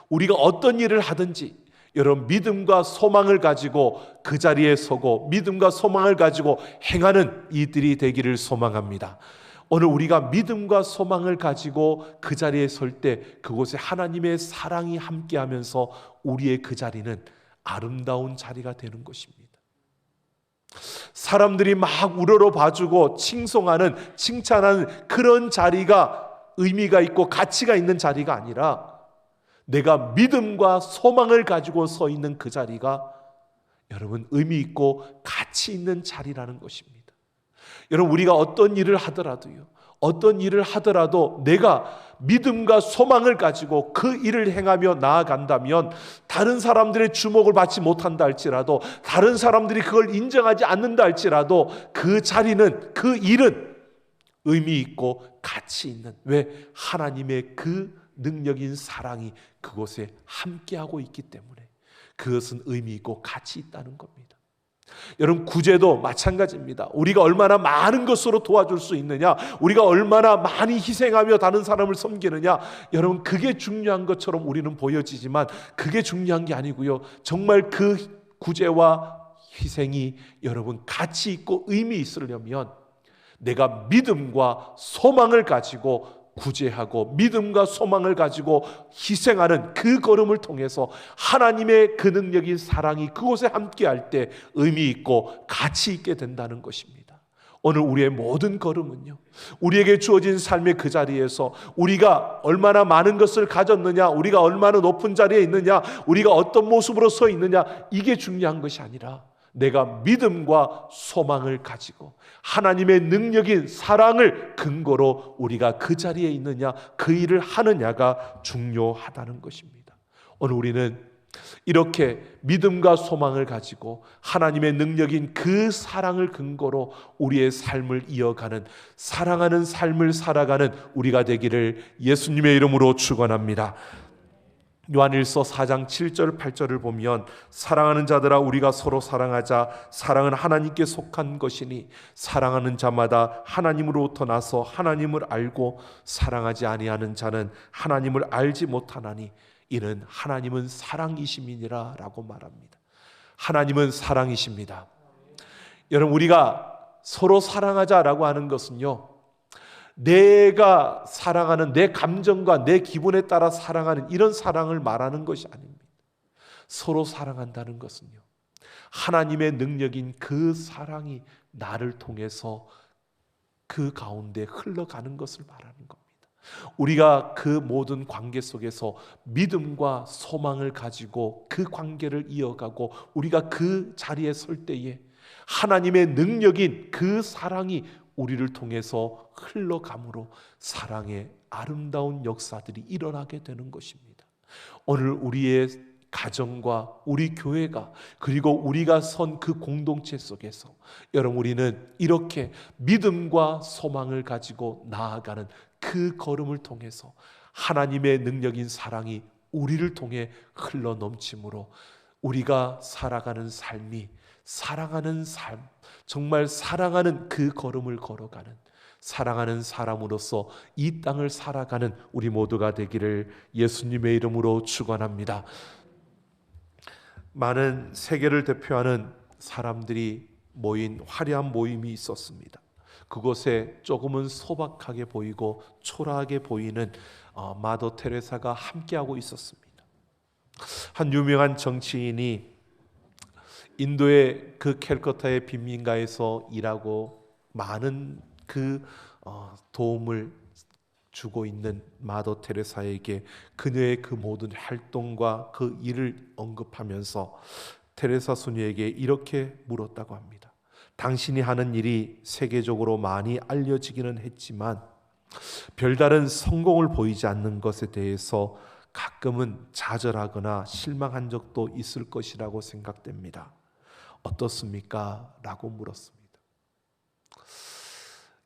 우리가 어떤 일을 하든지, 여러분 믿음과 소망을 가지고 그 자리에 서고 믿음과 소망을 가지고 행하는 이들이 되기를 소망합니다. 오늘 우리가 믿음과 소망을 가지고 그 자리에 설 때 그곳에 하나님의 사랑이 함께하면서 우리의 그 자리는 아름다운 자리가 되는 것입니다. 사람들이 막 우러러 봐주고 칭송하는, 칭찬하는 그런 자리가 의미가 있고 가치가 있는 자리가 아니라, 내가 믿음과 소망을 가지고 서 있는 그 자리가 여러분 의미 있고 가치 있는 자리라는 것입니다. 여러분 우리가 어떤 일을 하더라도요, 어떤 일을 하더라도 내가 믿음과 소망을 가지고 그 일을 행하며 나아간다면, 다른 사람들의 주목을 받지 못한다 할지라도, 다른 사람들이 그걸 인정하지 않는다 할지라도 그 자리는, 그 일은 의미 있고 가치 있는, 왜? 하나님의 그 능력인 사랑이 그곳에 함께하고 있기 때문에 그것은 의미 있고 가치 있다는 겁니다. 여러분 구제도 마찬가지입니다. 우리가 얼마나 많은 것으로 도와줄 수 있느냐, 우리가 얼마나 많이 희생하며 다른 사람을 섬기느냐, 여러분 그게 중요한 것처럼 우리는 보여지지만 그게 중요한 게 아니고요, 정말 그 구제와 희생이 여러분 가치 있고 의미 있으려면 내가 믿음과 소망을 가지고 구제하고 믿음과 소망을 가지고 희생하는 그 걸음을 통해서 하나님의 그 능력인 사랑이 그곳에 함께할 때 의미 있고 가치 있게 된다는 것입니다. 오늘 우리의 모든 걸음은요, 우리에게 주어진 삶의 그 자리에서 우리가 얼마나 많은 것을 가졌느냐, 우리가 얼마나 높은 자리에 있느냐, 우리가 어떤 모습으로 서 있느냐, 이게 중요한 것이 아니라 내가 믿음과 소망을 가지고 하나님의 능력인 사랑을 근거로 우리가 그 자리에 있느냐, 그 일을 하느냐가 중요하다는 것입니다. 오늘 우리는 이렇게 믿음과 소망을 가지고 하나님의 능력인 그 사랑을 근거로 우리의 삶을 이어가는, 사랑하는 삶을 살아가는 우리가 되기를 예수님의 이름으로 축원합니다. 요한일서 4장 7절 8절을 보면, 사랑하는 자들아 우리가 서로 사랑하자. 사랑은 하나님께 속한 것이니 사랑하는 자마다 하나님으로부터 나서 하나님을 알고, 사랑하지 아니하는 자는 하나님을 알지 못하나니 이는 하나님은 사랑이심이니라 라고 말합니다. 하나님은 사랑이십니다. 여러분 우리가 서로 사랑하자라고 하는 것은요, 내가 사랑하는 내 감정과 내 기분에 따라 사랑하는 이런 사랑을 말하는 것이 아닙니다. 서로 사랑한다는 것은요, 하나님의 능력인 그 사랑이 나를 통해서 그 가운데 흘러가는 것을 말하는 겁니다. 우리가 그 모든 관계 속에서 믿음과 소망을 가지고 그 관계를 이어가고 우리가 그 자리에 설 때에 하나님의 능력인 그 사랑이 우리를 통해서 흘러감으로 사랑의 아름다운 역사들이 일어나게 되는 것입니다. 오늘 우리의 가정과 우리 교회가, 그리고 우리가 선 그 공동체 속에서 여러분 우리는 이렇게 믿음과 소망을 가지고 나아가는 그 걸음을 통해서 하나님의 능력인 사랑이 우리를 통해 흘러 넘침으로 우리가 살아가는 삶이 사랑하는 삶, 정말 사랑하는 그 걸음을 걸어가는, 사랑하는 사람으로서 이 땅을 살아가는 우리 모두가 되기를 예수님의 이름으로 축원합니다. 많은 세계를 대표하는 사람들이 모인 화려한 모임이 있었습니다. 그곳에 조금은 소박하게 보이고 초라하게 보이는 마더 테레사가 함께하고 있었습니다. 한 유명한 정치인이 인도의 그 캘커타의 빈민가에서 일하고 많은 그 도움을 주고 있는 마더 테레사에게 그녀의 그 모든 활동과 그 일을 언급하면서 테레사 수녀에게 이렇게 물었다고 합니다. 당신이 하는 일이 세계적으로 많이 알려지기는 했지만 별다른 성공을 보이지 않는 것에 대해서 가끔은 좌절하거나 실망한 적도 있을 것이라고 생각됩니다. 어떻습니까? 라고 물었습니다.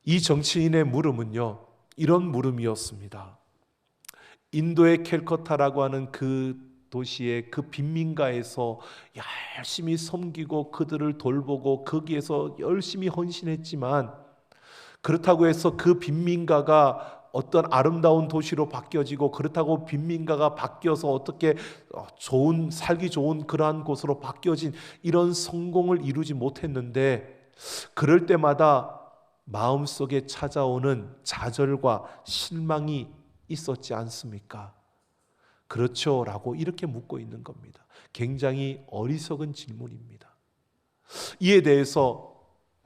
이 정치인의 물음은요, 이런 물음이었습니다. 인도의 캘커타라고 하는 그 도시의 그 빈민가에서 열심히 섬기고 그들을 돌보고 거기에서 열심히 헌신했지만, 그렇다고 해서 그 빈민가가 어떤 아름다운 도시로 바뀌어지고, 그렇다고 빈민가가 바뀌어서 어떻게 살기 좋은 그러한 곳으로 바뀌어진 이런 성공을 이루지 못했는데, 그럴 때마다 마음속에 찾아오는 좌절과 실망이 있었지 않습니까? 그렇죠? 라고 이렇게 묻고 있는 겁니다. 굉장히 어리석은 질문입니다. 이에 대해서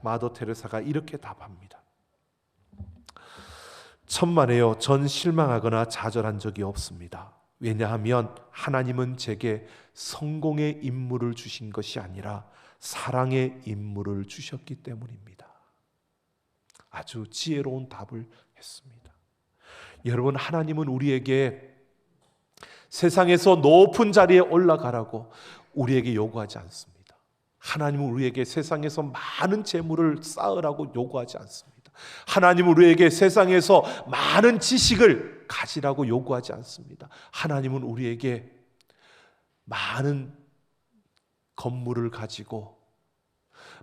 마더 테레사가 이렇게 답합니다. 천만에요, 전 실망하거나 좌절한 적이 없습니다. 왜냐하면 하나님은 제게 성공의 임무를 주신 것이 아니라 사랑의 임무를 주셨기 때문입니다. 아주 지혜로운 답을 했습니다. 여러분, 하나님은 우리에게 세상에서 높은 자리에 올라가라고 우리에게 요구하지 않습니다. 하나님은 우리에게 세상에서 많은 재물을 쌓으라고 요구하지 않습니다. 하나님은 우리에게 세상에서 많은 지식을 가지라고 요구하지 않습니다. 하나님은 우리에게 많은 건물을 가지고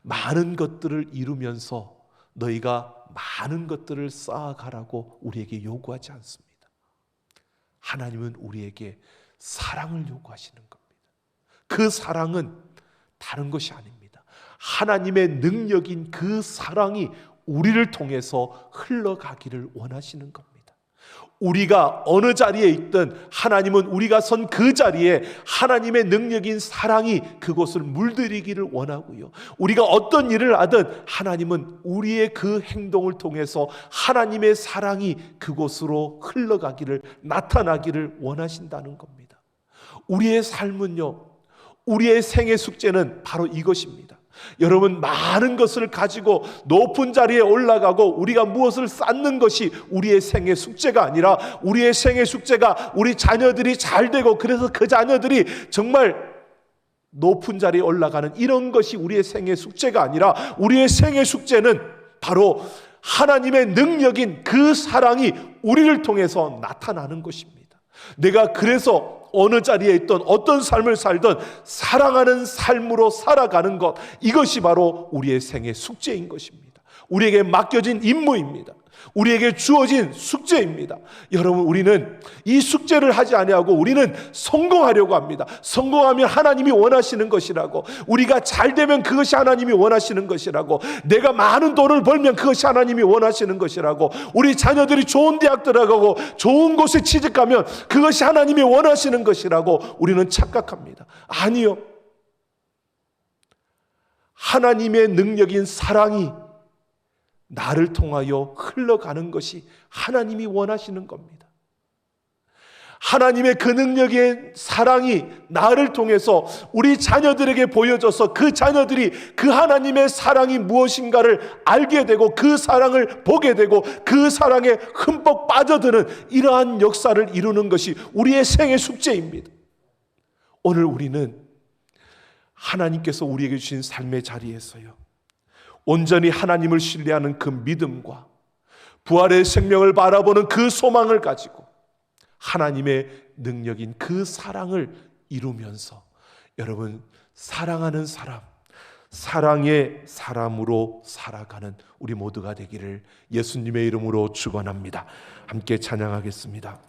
많은 것들을 이루면서 너희가 많은 것들을 쌓아가라고 우리에게 요구하지 않습니다. 하나님은 우리에게 사랑을 요구하시는 겁니다. 그 사랑은 다른 것이 아닙니다. 하나님의 능력인 그 사랑이 우리를 통해서 흘러가기를 원하시는 겁니다. 우리가 어느 자리에 있든 하나님은 우리가 선 그 자리에 하나님의 능력인 사랑이 그곳을 물들이기를 원하고요. 우리가 어떤 일을 하든 하나님은 우리의 그 행동을 통해서 하나님의 사랑이 그곳으로 흘러가기를, 나타나기를 원하신다는 겁니다. 우리의 삶은요, 우리의 생애 숙제는 바로 이것입니다. 여러분, 많은 것을 가지고 높은 자리에 올라가고 우리가 무엇을 쌓는 것이 우리의 생애 숙제가 아니라, 우리의 생애 숙제가 우리 자녀들이 잘 되고 그래서 그 자녀들이 정말 높은 자리에 올라가는 이런 것이 우리의 생애 숙제가 아니라, 우리의 생애 숙제는 바로 하나님의 능력인 그 사랑이 우리를 통해서 나타나는 것입니다. 내가 그래서 어느 자리에 있든 어떤 삶을 살든 사랑하는 삶으로 살아가는 것, 이것이 바로 우리의 생애 숙제인 것입니다. 우리에게 맡겨진 임무입니다. 우리에게 주어진 숙제입니다. 여러분, 우리는 이 숙제를 하지 아니하고 우리는 성공하려고 합니다. 성공하면 하나님이 원하시는 것이라고, 우리가 잘 되면 그것이 하나님이 원하시는 것이라고, 내가 많은 돈을 벌면 그것이 하나님이 원하시는 것이라고, 우리 자녀들이 좋은 대학 들어가고 좋은 곳에 취직하면 그것이 하나님이 원하시는 것이라고 우리는 착각합니다. 아니요, 하나님의 능력인 사랑이 나를 통하여 흘러가는 것이 하나님이 원하시는 겁니다. 하나님의 그 능력의 사랑이 나를 통해서 우리 자녀들에게 보여져서 그 자녀들이 그 하나님의 사랑이 무엇인가를 알게 되고 그 사랑을 보게 되고 그 사랑에 흠뻑 빠져드는 이러한 역사를 이루는 것이 우리의 생애 숙제입니다. 오늘 우리는 하나님께서 우리에게 주신 삶의 자리에서요, 온전히 하나님을 신뢰하는 그 믿음과 부활의 생명을 바라보는 그 소망을 가지고 하나님의 능력인 그 사랑을 이루면서 여러분, 사랑하는 사람, 사랑의 사람으로 살아가는 우리 모두가 되기를 예수님의 이름으로 축원합니다. 함께 찬양하겠습니다.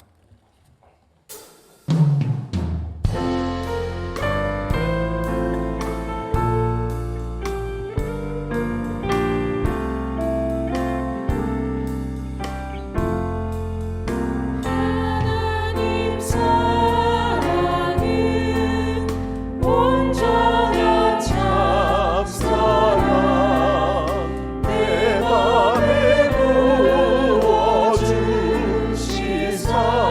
주시사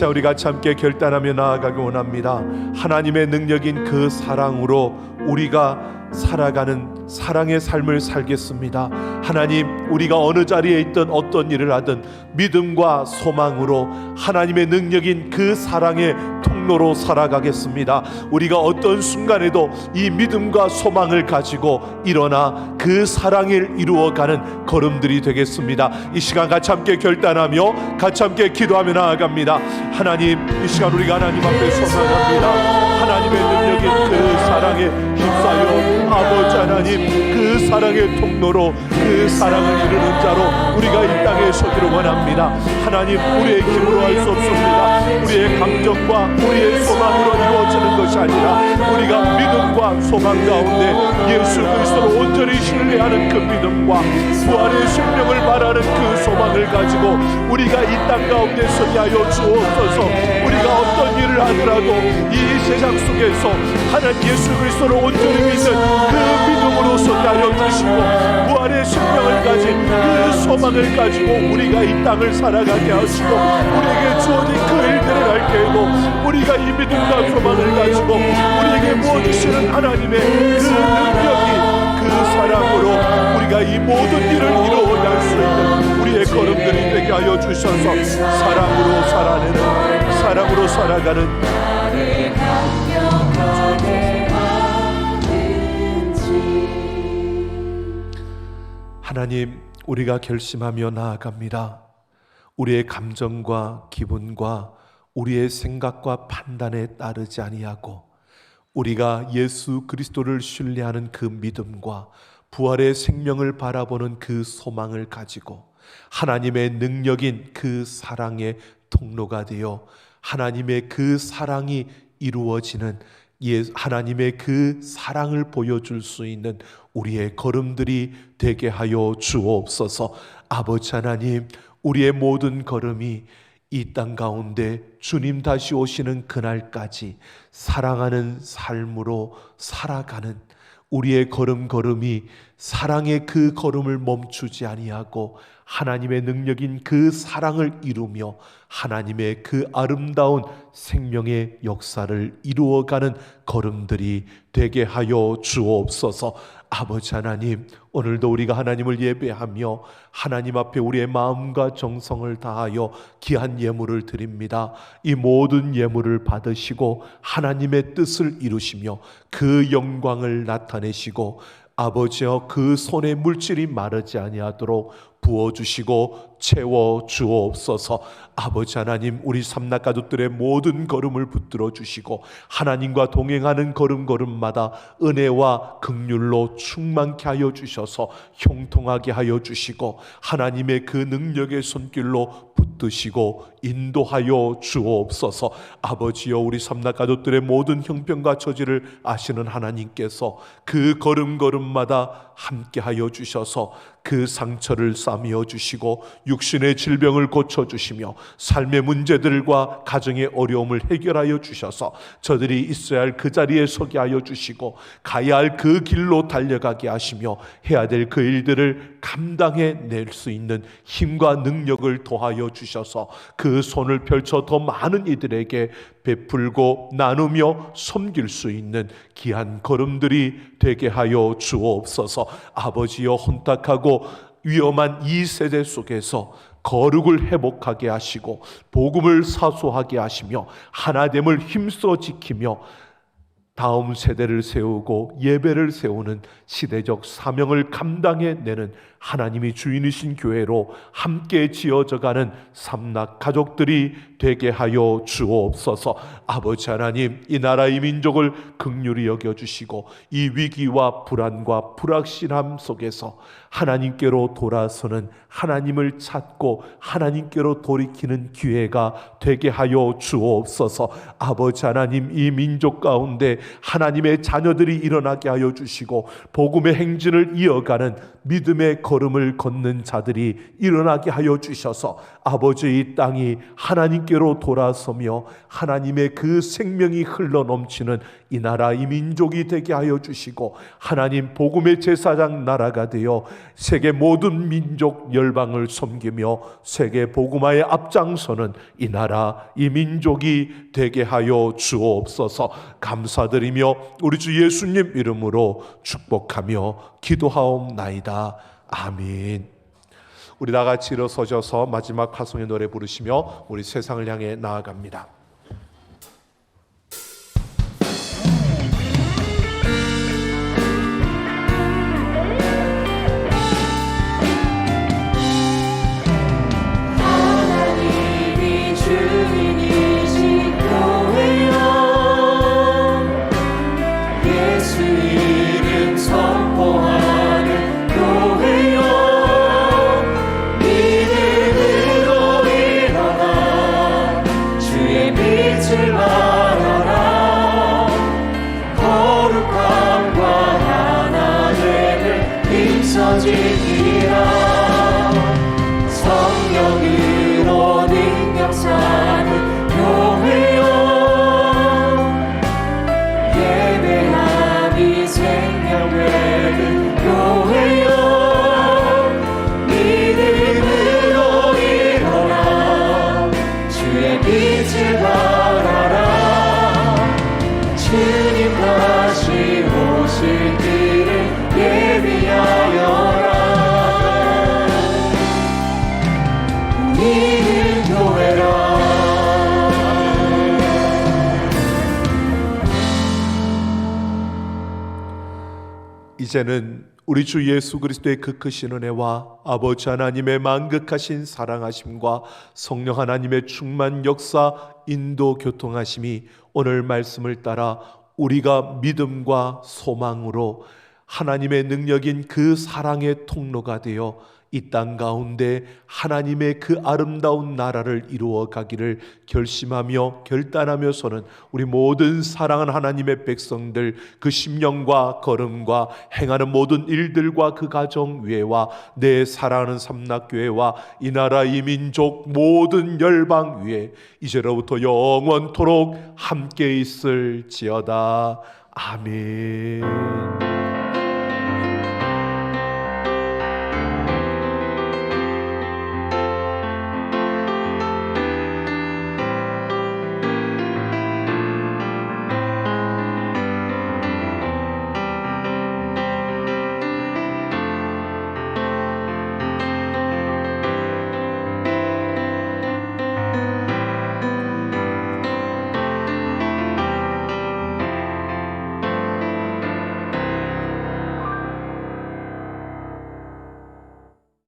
시간 우리 같이 함께 결단하며 나아가기 원합니다. 하나님의 능력인 그 사랑으로 우리가 살아가는 사랑의 삶을 살겠습니다. 하나님, 우리가 어느 자리에 있든 어떤 일을 하든 믿음과 소망으로 하나님의 능력인 그 사랑의 통로로 살아가겠습니다. 우리가 어떤 순간에도 이 믿음과 소망을 가지고 일어나 그 사랑을 이루어가는 걸음들이 되겠습니다. 이 시간 같이 함께 결단하며 같이 함께 기도하며 나아갑니다. 하나님, 이 시간 우리가 하나님 앞에 선언합니다. 하나님의 능력인 그 사랑에 힘싸여 아버지 하나님, 그 사랑의 통로로 그 사랑을 이루는 자로 우리가 이 땅에 서기를 원합니다. 하나님, 우리의 힘으로 할 수 없습니다. 우리의 감정과 우리의 소망으로 이루어지는 것이 아니라 우리가 믿음과 소망 가운데 예수 그리스도를 온전히 신뢰하는 그 믿음과 부활의 생명을 말하는 그 소망을 가지고 우리가 이 땅 가운데 서게 하여 주옵소서. 우리가 어떤 일을 하더라도 이 세상 속에서 하나님 예수 그리스도를 온전히 믿는 그 믿음으로 서게 하여 주시고 부활의 생명을 가진 그 소망을 가지고 우리가 이 땅을 살아가게 하시고 우리에게 주어진 그 일들을 할 때에도 우리가 이 믿음과 소망을 가지고 우리에게 부어주시는 하나님의 그 능력이 그 사랑으로 우리가 이 모든 일을 이루어갈 수 있는 우리의 걸음들이 되게 하여 주셔서 사랑으로 살아내는, 사랑으로 살아가는 하나님, 우리가 결심하며 나아갑니다. 우리의 감정과 기분과 우리의 생각과 판단에 따르지 아니하고 우리가 예수 그리스도를 신뢰하는 그 믿음과 부활의 생명을 바라보는 그 소망을 가지고 하나님의 능력인 그 사랑의 통로가 되어 하나님의 그 사랑이 이루어지는 하나님의 그 사랑을 보여줄 수 있는 우리의 걸음들이 되게 하여 주옵소서. 아버지 하나님, 우리의 모든 걸음이 이 땅 가운데 주님 다시 오시는 그날까지 사랑하는 삶으로 살아가는 우리의 걸음걸음이 사랑의 그 걸음을 멈추지 아니하고 하나님의 능력인 그 사랑을 이루며 하나님의 그 아름다운 생명의 역사를 이루어가는 걸음들이 되게 하여 주옵소서. 아버지 하나님, 오늘도 우리가 하나님을 예배하며 하나님 앞에 우리의 마음과 정성을 다하여 귀한 예물을 드립니다. 이 모든 예물을 받으시고 하나님의 뜻을 이루시며 그 영광을 나타내시고 아버지여, 그 손에 물질이 마르지 아니하도록 부어주시고 채워주옵소서. 아버지 하나님, 우리 삼락 가족들의 모든 걸음을 붙들어 주시고 하나님과 동행하는 걸음걸음마다 은혜와 긍휼로 충만케 하여 주셔서 형통하게 하여 주시고 하나님의 그 능력의 손길로 붙드시고 인도하여 주옵소서. 아버지여, 우리 삼락 가족들의 모든 형편과 처지를 아시는 하나님께서 그 걸음걸음마다 함께하여 주셔서 그 상처를 싸매어 주시고 육신의 질병을 고쳐주시며 삶의 문제들과 가정의 어려움을 해결하여 주셔서 저들이 있어야 할 그 자리에 서게 하여 주시고 가야 할 그 길로 달려가게 하시며 해야 될 그 일들을 감당해낼 수 있는 힘과 능력을 더하여 주셔서 그 손을 펼쳐 더 많은 이들에게 베풀고 나누며 섬길 수 있는 귀한 걸음들이 되게 하여 주옵소서. 아버지여, 혼탁하고 위험한 이 세대 속에서 거룩을 회복하게 하시고 복음을 사수하게 하시며 하나됨을 힘써 지키며 다음 세대를 세우고 예배를 세우는 시대적 사명을 감당해내는 하나님이 주인이신 교회로 함께 지어져가는 삼락 가족들이 되게 하여 주옵소서. 아버지 하나님, 이 나라 이 민족을 긍휼히 여겨주시고 이 위기와 불안과 불확실함 속에서 하나님께로 돌아서는, 하나님을 찾고 하나님께로 돌이키는 기회가 되게 하여 주옵소서. 아버지 하나님, 이 민족 가운데 하나님의 자녀들이 일어나게 하여 주시고 복음의 행진을 이어가는 믿음의 걸음을 걷는 자들이 일어나게 하여 주셔서 아버지의 땅이 하나님께로 돌아서며 하나님의 그 생명이 흘러넘치는 이 나라 이 민족이 되게 하여 주시고 하나님 복음의 제사장 나라가 되어 세계 모든 민족 열방을 섬기며 세계 복음화에 앞장서는 이 나라 이 민족이 되게 하여 주옵소서. 감사드리며 우리 주 예수님 이름으로 축복하며 기도하옵나이다. 아멘. 우리 다 같이 일어서셔서 마지막 파송의 노래 부르시며 우리 세상을 향해 나아갑니다. 하나님이 주인이신 교회여 예수 이름 선포하는 교회여 믿음으로 일어나 주의 빛을 발하라 거룩함과 하나됨을 힘써지리라 성령으로 능력 사는 교회여 예배함이 생명되는 교회여 믿음으로 일어나 주의 빛을 발하라 주님 다시 오실 길을 예비하여라 우리는 교회라 이제는 우리 주 예수 그리스도의 그 크신 은혜와 아버지 하나님의 만극하신 사랑하심과 성령 하나님의 충만 역사 인도 교통하심이 오늘 말씀을 따라 우리가 믿음과 소망으로 하나님의 능력인 그 사랑의 통로가 되어 이 땅 가운데 하나님의 그 아름다운 나라를 이루어 가기를 결심하며 결단하며서는 우리 모든 사랑하는 하나님의 백성들 그 심령과 걸음과 행하는 모든 일들과 그 가정 위에와 내 사랑하는 삼락교회와 이 나라 이 민족 모든 열방 위에 이제로부터 영원토록 함께 있을지어다. 아멘.